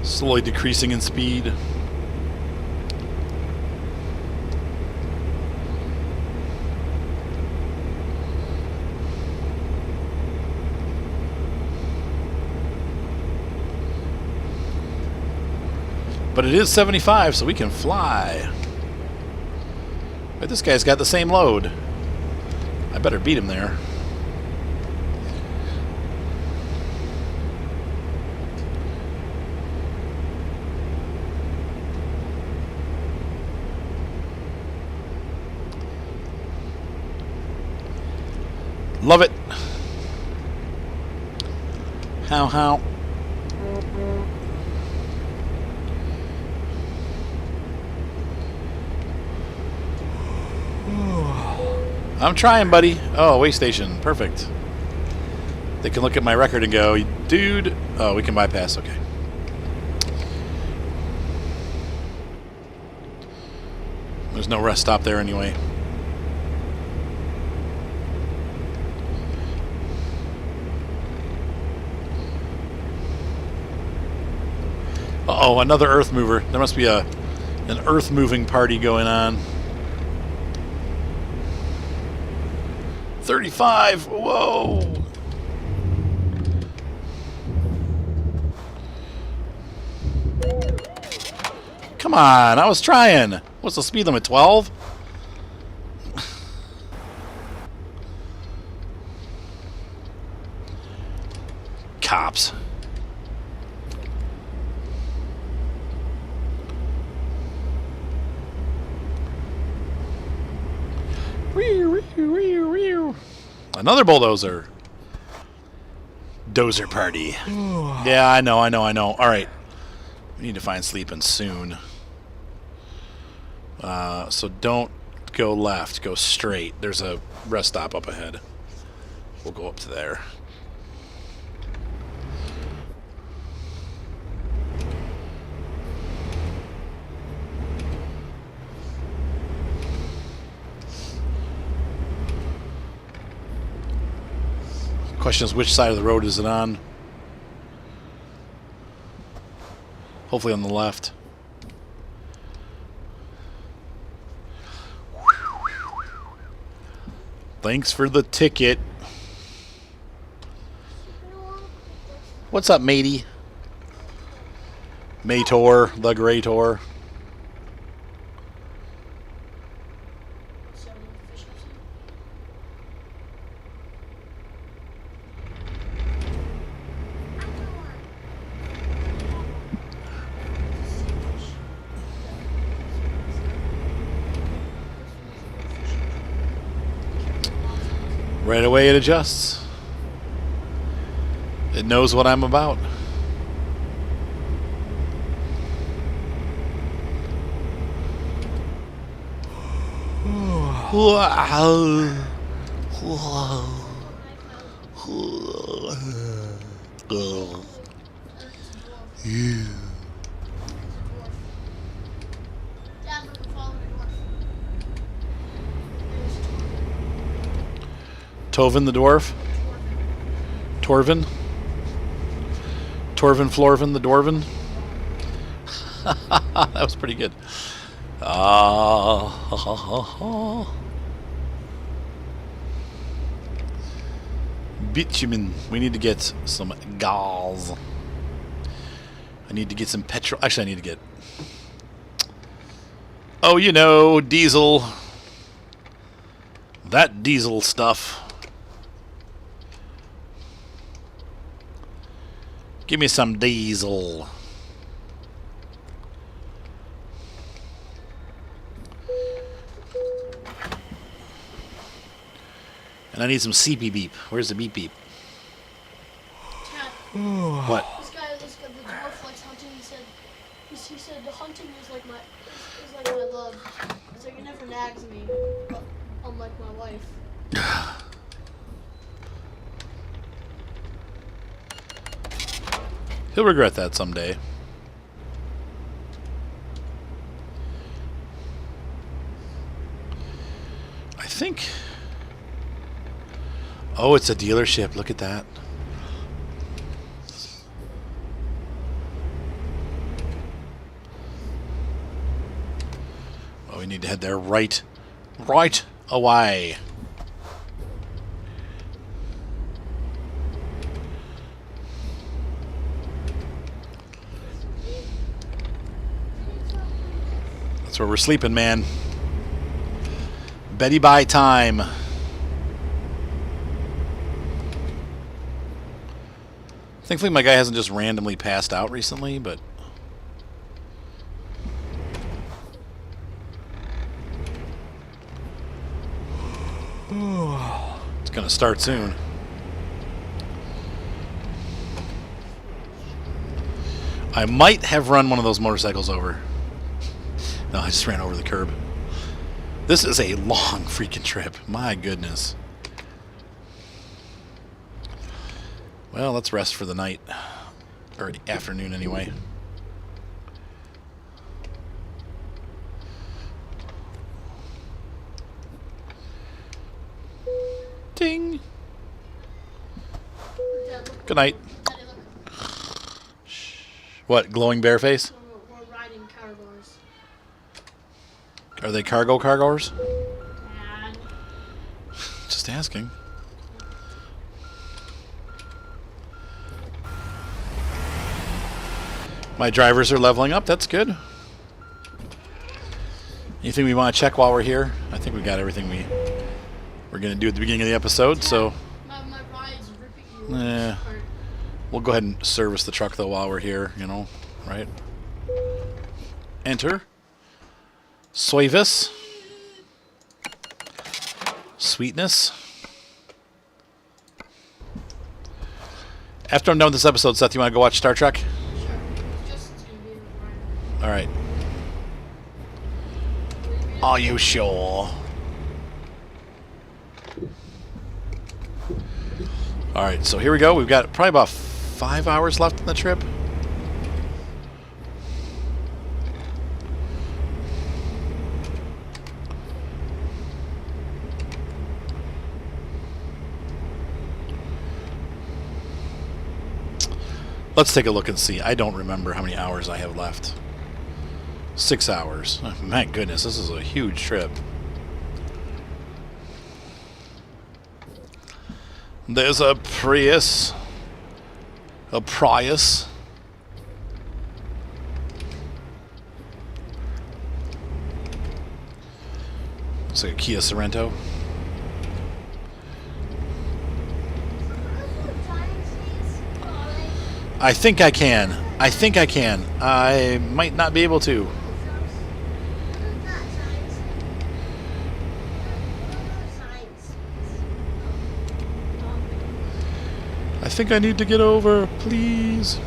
Slowly decreasing in speed. But it is 75, so we can fly. But this guy's got the same load. I better beat him there. Love it. How? I'm trying, buddy. Oh, way station. Perfect. They can look at my record and go, dude. Oh, we can bypass. Okay. There's no rest stop there anyway. Uh-oh, another earth mover. There must be an earth moving party going on. 35. Whoa. Come on, I was trying. What's the speed limit, 12? Cops. Another bulldozer. Dozer party. Yeah, I know. All right. We need to find sleeping soon. So don't go left. Go straight. There's a rest stop up ahead. We'll go up to there. Question is, which side of the road is it on? Hopefully on the left. Thanks for the ticket. What's up, matey? Mator, the Greator. Right away it adjusts. It knows what I'm about. Dad, look, I'm following a dwarf. Tovin the dwarf? Torvin? Torvin Florvin the dwarven? That was pretty good. Bitumen. We need to get some gauze. I need to get some petrol. Actually, I need to get... Oh, you know, diesel. That diesel stuff. Give me some diesel. And I need some CP beep. Where's the beep beep? Dad, What? this guy, the dwarf likes hunting. He said the hunting is like my love. It's like it never nags me, unlike my wife. He'll regret that someday. I think... Oh, it's a dealership. Look at that. Well, we need to head there right away. That's where we're sleeping, man. Betty bye time. Thankfully, my guy hasn't just randomly passed out recently, but... It's gonna start soon. I might have run one of those motorcycles over. No, I just ran over the curb. This is a long freaking trip. My goodness. Well, let's rest for the night. Or afternoon, anyway. Ding. Dad, look, Good night. Daddy, look. What, glowing bear face? We're riding cargors. Are they cargoers? Dad. Just asking. My drivers are leveling up. That's good. Anything we want to check while we're here? I think we got everything we're going to do at the beginning of the episode, so My ride's ripping you. eh, we'll go ahead and service the truck, though, while we're here, you know, right? Enter. Soyvis. Sweetness. After I'm done with this episode, Seth, you want to go watch Star Trek? Sure. Justin's gonna be in the ride. All right. Are you sure? All right, so here we go. We've got probably about 5 hours left in the trip. Let's take a look and see. I don't remember how many hours I have left. 6 hours. Oh, my goodness, this is a huge trip. There's a Prius. A Prius. Looks like a Kia Sorento. I think I can. I think I can. I might not be able to. I think I need to get over, please.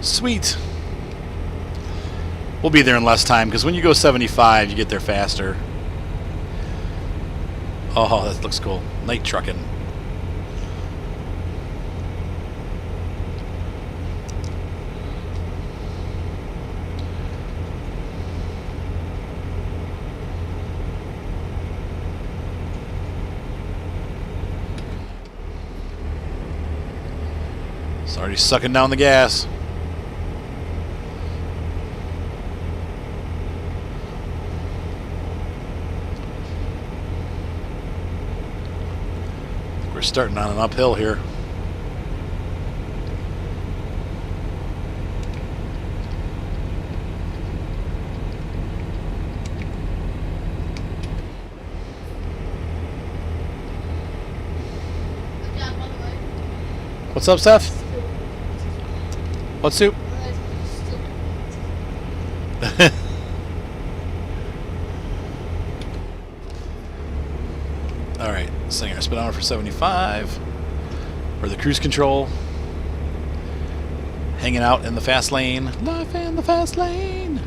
Sweet. We'll be there in less time, because when you go 75, you get there faster. Oh, that looks cool. Night trucking. It's already sucking down the gas. We're starting on an uphill here. Yeah, by the way. What's up, Seth? What soup? Alright, Singer, speedometer for 75. For the cruise control. Hanging out in the fast lane. Life in the fast lane.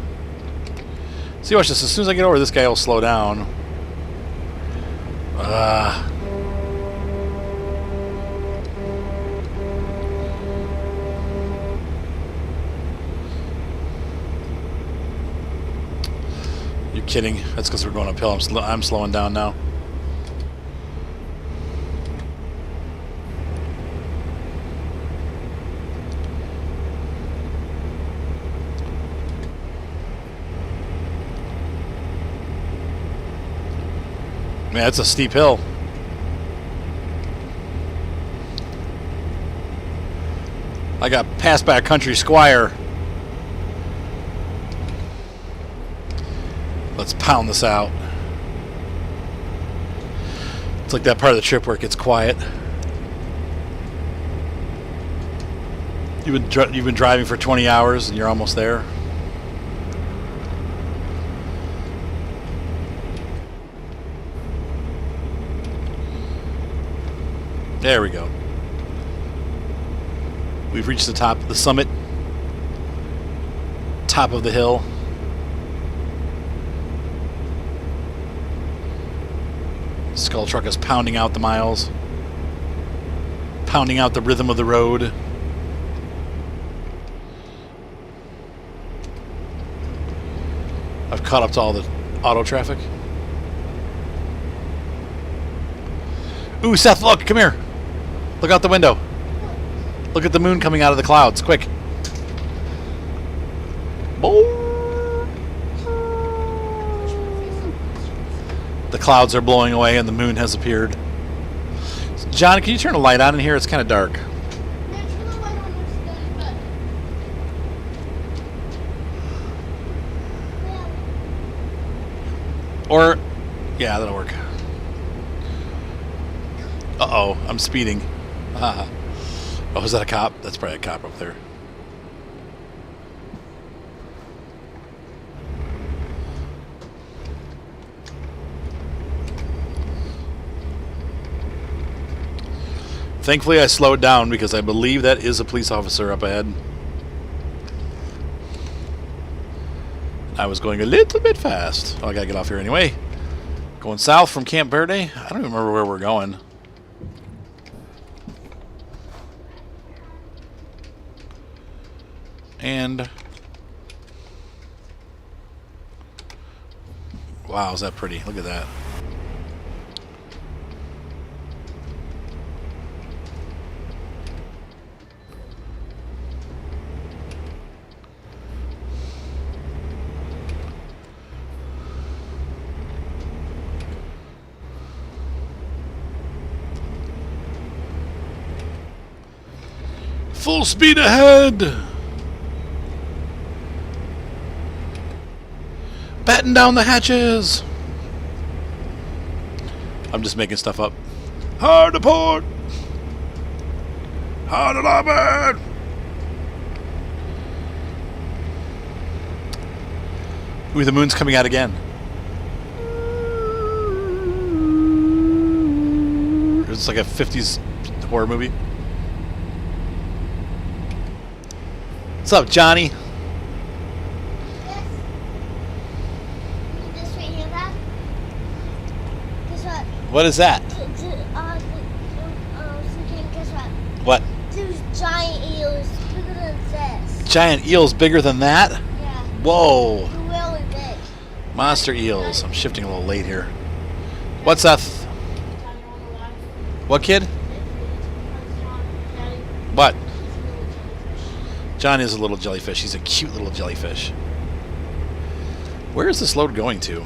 See, watch this. As soon as I get over, this guy will slow down. You're kidding. That's because we're going uphill. I'm slowing down now. Man, it's a steep hill. I got passed by a country squire. Let's pound this out. It's like that part of the trip where it gets quiet. You've been driving for 20 hours and you're almost there. There we go. We've reached the top, the summit, top of the hill. Skull truck is pounding out the miles, pounding out the rhythm of the road. I've caught up to all the auto traffic. Ooh, Seth, look, come here. Look out the window. Look at the moon coming out of the clouds, quick. The clouds are blowing away and the moon has appeared. John, can you turn a light on in here? It's kind of dark. Or, yeah, that'll work. Uh-oh, I'm speeding. Oh, is that a cop? That's probably a cop up there. Thankfully, I slowed down because I believe that is a police officer up ahead. I was going a little bit fast. Oh, I gotta get off here anyway. Going south from Camp Verde. I don't even remember where we're going. And wow, is that pretty? Look at that. Full speed ahead. Batten down the hatches. I'm just making stuff up. Hard to port. 111! Ooh, the moon's coming out again. It's like a 50s horror movie. What's up, Johnny? This right here, Dad. Guess what? What is that? Guess what? What? There's giant eels bigger than this. Giant eels bigger than that? Yeah, Whoa. they're really big. Monster eels. I'm shifting a little late here. What's up? What, kid? What? John is a little jellyfish. He's a cute little jellyfish. Where is this load going to?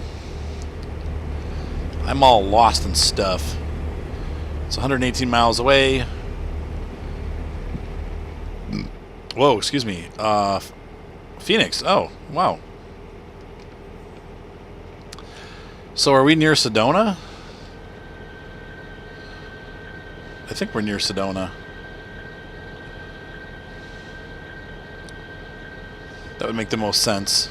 I'm all lost in stuff. It's 118 miles away. Whoa, excuse me. Phoenix. Oh, wow. So are we near Sedona? I think we're near Sedona. That would make the most sense.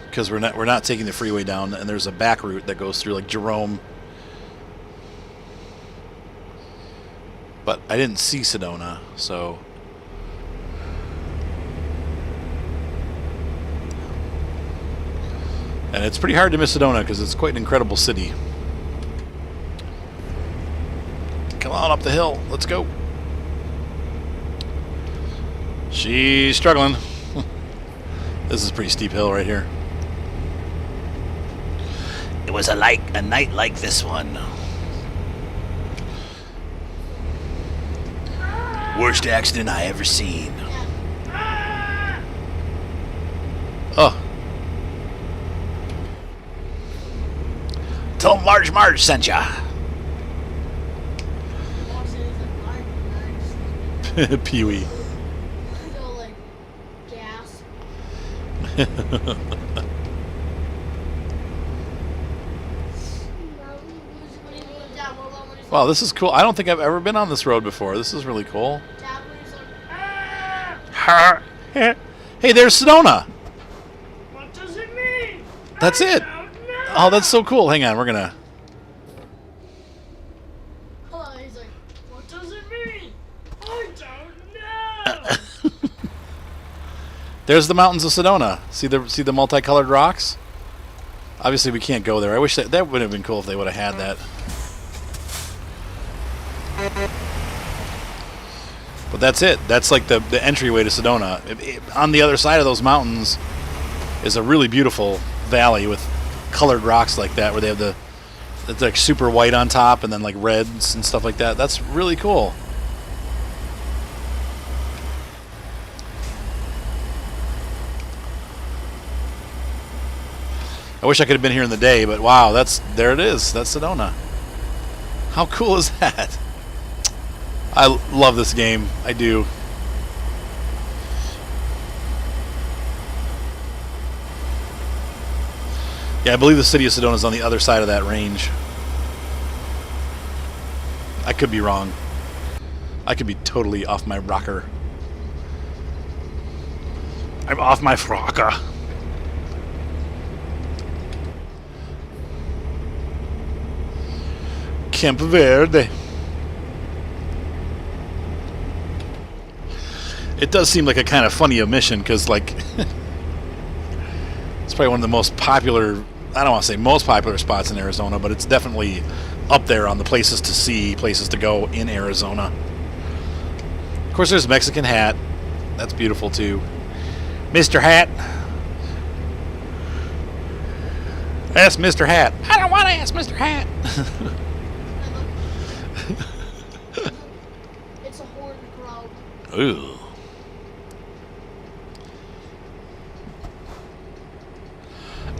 Because we're not taking the freeway down, and there's a back route that goes through like Jerome. But I didn't see Sedona, so and it's pretty hard to miss Sedona because it's quite an incredible city. Come on up the hill. Let's go. She's struggling. This is a pretty steep hill right here. It was a night like this one. Worst accident I ever seen. Oh. Tell 'em Large Marge sent ya. Pee-wee. Go like gas. Wow, this is cool. I don't think I've ever been on this road before. This is really cool. Hey, there's Sedona. What does it mean? That's it. Oh, that's so cool. Hang on, we're gonna. Oh, he's like, What does it mean? I don't know. There's the mountains of Sedona. See the multicolored rocks? Obviously, we can't go there. I wish that would have been cool if they would have had that. But that's it. That's like the entryway to Sedona. On the other side of those mountains is a really beautiful valley with colored rocks like that, where they have it's like super white on top and then like reds and stuff like that. That's really cool. I wish I could have been here in the day, but wow, there it is. That's Sedona. How cool is that? I love this game. I do. Yeah, I believe the city of Sedona is on the other side of that range. I could be wrong. I could be totally off my rocker. I'm off my rocker. Campo Verde. It does seem like a kind of funny omission because, like, it's probably one of the most popular, I don't want to say most popular spots in Arizona, but it's definitely up there on the places to see, places to go in Arizona. Of course, there's Mexican Hat. That's beautiful, too. Mr. Hat. Ask Mr. Hat. I don't want to ask Mr. Hat. it's a horned crowd. Ooh.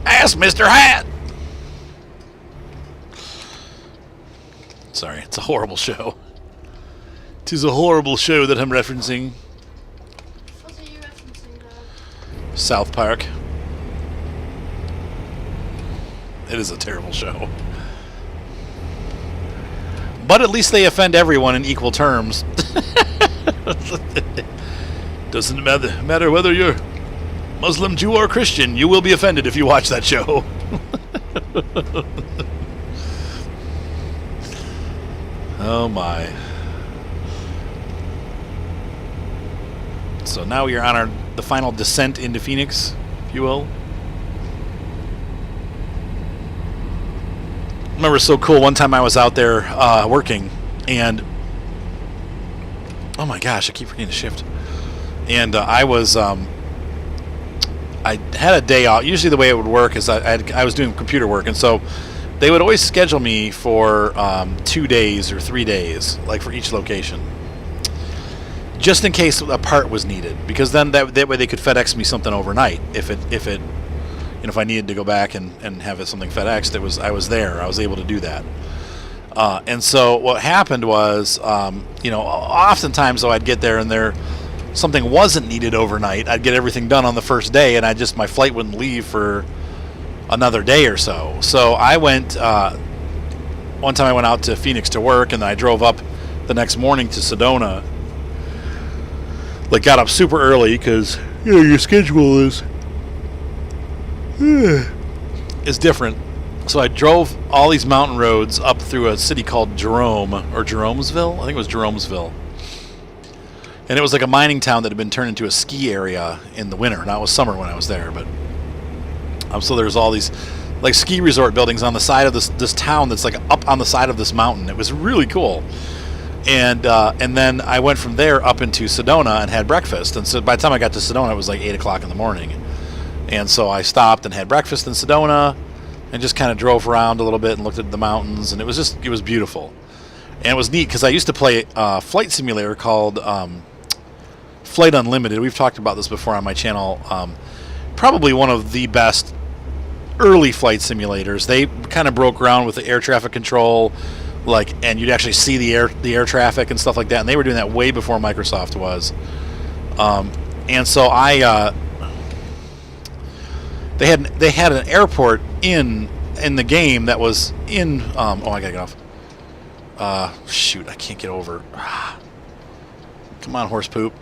Ask Mr. Hat. Sorry, it's a horrible show. Tis a horrible show that I'm referencing. What are you referencing, Dad? South Park. It is a terrible show. But at least they offend everyone in equal terms. Doesn't matter whether you're Muslim, Jew, or Christian. You will be offended if you watch that show. Oh my. So now we are on the final descent into Phoenix, if you will. I remember, so cool. One time I was out there working, and oh my gosh, I keep forgetting to shift. And I was, I had a day off. Usually the way it would work is I was doing computer work, and so they would always schedule me for 2 days or 3 days, like for each location, just in case a part was needed. Because then that way they could FedEx me something overnight if I needed to go back and have something FedExed. I was there. I was able to do that. And so what happened was, oftentimes though I'd get there and something wasn't needed overnight. I'd get everything done on the first day, and my flight wouldn't leave for another day or so. So I went, one time I went out to Phoenix to work, and then I drove up the next morning to Sedona. Like, got up super early because your schedule is different. So I drove all these mountain roads up through a city called Jerome, or Jeromesville. I think it was Jeromesville. And it was like a mining town that had been turned into a ski area in the winter. Now it was summer when I was there, but so there's all these like ski resort buildings on the side of this town that's like up on the side of this mountain. It was really cool. And then I went from there up into Sedona and had breakfast. And so by the time I got to Sedona, it was like 8 o'clock in the morning. And so I stopped and had breakfast in Sedona and just kind of drove around a little bit and looked at the mountains. And it was beautiful. And it was neat because I used to play a flight simulator called Flight Unlimited. We've talked about this before on my channel. Probably one of the best early flight simulators. They kind of broke ground with the air traffic control, and you'd actually see the air traffic and stuff like that. And they were doing that way before Microsoft was. And so they had an airport in the game that was in. I gotta get off. Shoot, I can't get over. Come on, horse poop.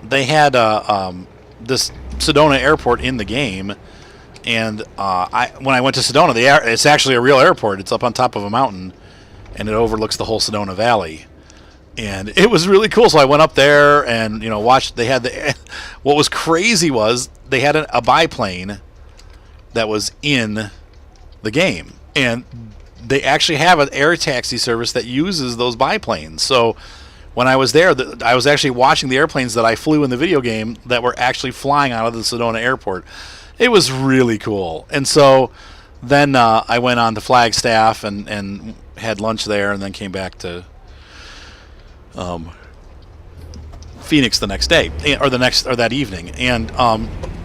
They had this Sedona airport in the game, and when I went to Sedona, it's actually a real airport. It's up on top of a mountain, and it overlooks the whole Sedona Valley, and it was really cool. So I went up there and watched. They had what was crazy was they had a biplane that was in the game, and they actually have an air taxi service that uses those biplanes. So when I was there, I was actually watching the airplanes that I flew in the video game that were actually flying out of the Sedona airport. It was really cool. And so then I went on to Flagstaff and had lunch there, and then came back to Phoenix the next day, or that evening. And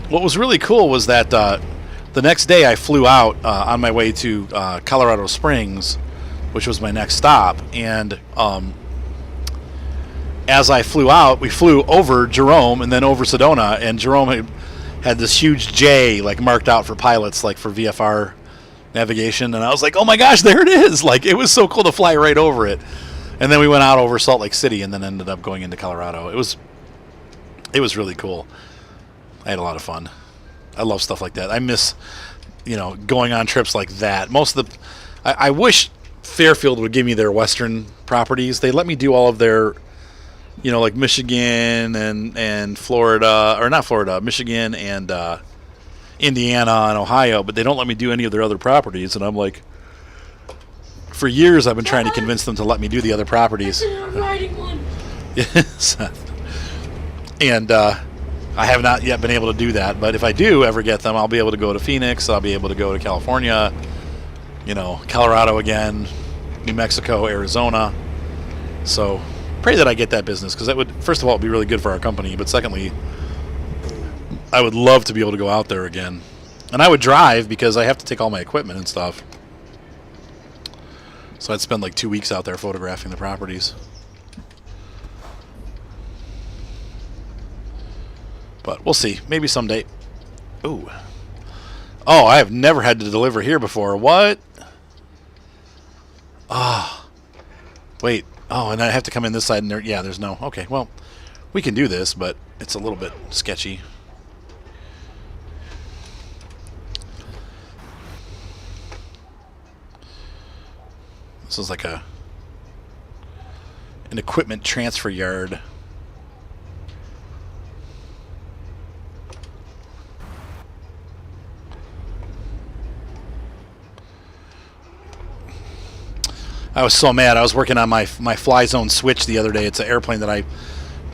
what was really cool was that the next day I flew out on my way to Colorado Springs, which was my next stop. And as I flew out, we flew over Jerome and then over Sedona, and Jerome had this huge J marked out for pilots, for VFR navigation, and I was like, oh my gosh, there it is. It was so cool to fly right over it. And then we went out over Salt Lake City and then ended up going into Colorado. It was really cool. I had a lot of fun. I love stuff like that. I miss going on trips like that. I wish Fairfield would give me their western properties. They let me do all of their like Michigan and Florida, or not Florida, Michigan and Indiana and Ohio, but they don't let me do any of their other properties. And I'm like, for years I've been trying to convince them to let me do the other properties. I'm riding one. Yes. And I have not yet been able to do that, but if I do ever get them, I'll be able to go to Phoenix, I'll be able to go to California, Colorado again, New Mexico, Arizona. So pray that I get that business, because that would, first of all, be really good for our company, but secondly, I would love to be able to go out there again. And I would drive because I have to take all my equipment and stuff. So I'd spend 2 weeks out there photographing the properties. But we'll see. Maybe someday. Ooh. Oh, I have never had to deliver here before. What? Ah. Wait. Oh, and I have to come in this side, and there. Yeah, there's no. Okay, well, we can do this, but it's a little bit sketchy. This is like an equipment transfer yard. I was so mad. I was working on my Fly Zone Switch the other day. It's an airplane that I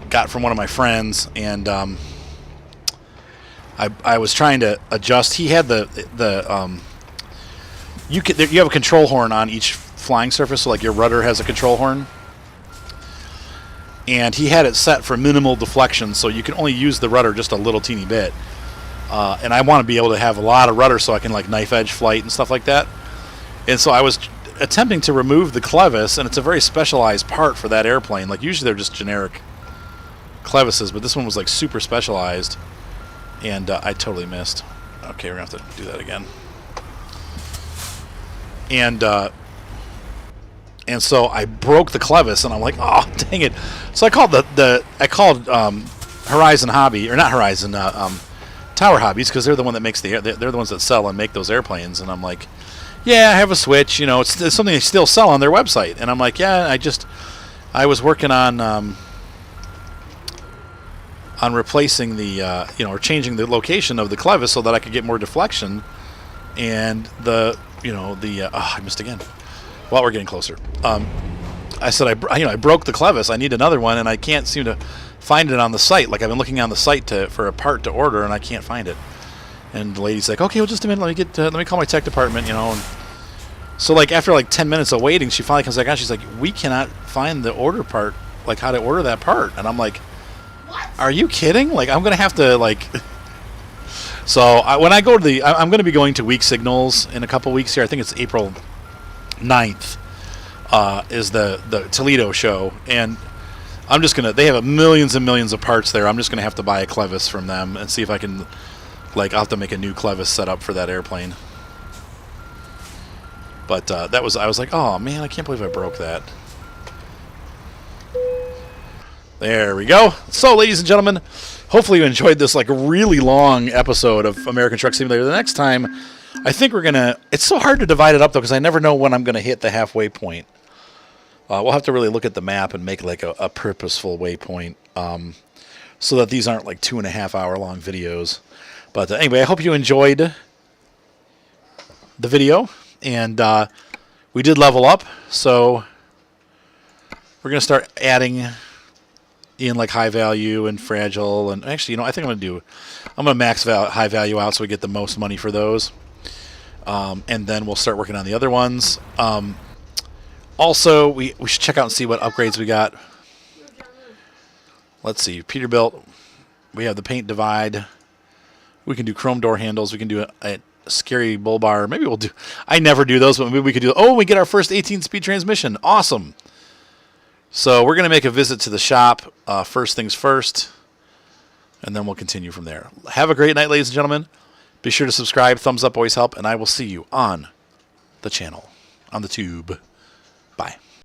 got from one of my friends, and I was trying to adjust. He had you have a control horn on each flying surface, so like your rudder has a control horn, and he had it set for minimal deflection, so you can only use the rudder just a little teeny bit. And I want to be able to have a lot of rudder so I can like knife edge flight and stuff like that. And so I was attempting to remove the clevis, and it's a very specialized part for that airplane. Like usually they're just generic clevises, but this one was like super specialized, and I totally missed. Okay, we're gonna have to do that again. And so I broke the clevis, and I'm like, oh dang it! So I called Horizon Hobby, or not Horizon, Tower Hobbies, because they're the one that makes they're the ones that sell and make those airplanes, and I'm like, yeah, I have a Switch. You know, it's something they still sell on their website. And I'm like, yeah, I was working on replacing the, or changing the location of the clevis so that I could get more deflection. And I missed again. Well, we're getting closer. I said, I broke the clevis. I need another one, and I can't seem to find it on the site. Like I've been looking on the site for a part to order, and I can't find it. And the lady's like, okay, well, just a minute. Let me call my tech department, And so, like, after, 10 minutes of waiting, she finally comes back on. She's like, we cannot find the order part, like, how to order that part. And I'm like, what? Are you kidding? Like, I'm going to have to, So, when I go to I'm going to be going to Weak Signals in a couple weeks here. I think it's April 9th is the Toledo show. And I'm just going to, they have millions and millions of parts there. I'm just going to have to buy a clevis from them and see if I can... I'll have to make a new clevis setup for that airplane. But I was like, oh man, I can't believe I broke that. There we go. So, ladies and gentlemen, hopefully you enjoyed this really long episode of American Truck Simulator. The next time, I think we're gonna. It's so hard to divide it up though, because I never know when I'm gonna hit the halfway point. We'll have to really look at the map and make a purposeful waypoint, so that these aren't 2.5 hour long videos. But anyway, I hope you enjoyed the video, and we did level up, so we're going to start adding in high value and fragile, and actually, I think I'm going to max high value out so we get the most money for those, and then we'll start working on the other ones. Also, we should check out and see what upgrades we got. Let's see, Peterbilt, we have the paint divide. We can do chrome door handles. We can do a scary bull bar. Maybe we'll do... I never do those, but maybe we could do... Oh, we get our first 18-speed transmission. Awesome. So we're going to make a visit to the shop. First things first. And then we'll continue from there. Have a great night, ladies and gentlemen. Be sure to subscribe. Thumbs up always help. And I will see you on the channel, on the tube. Bye.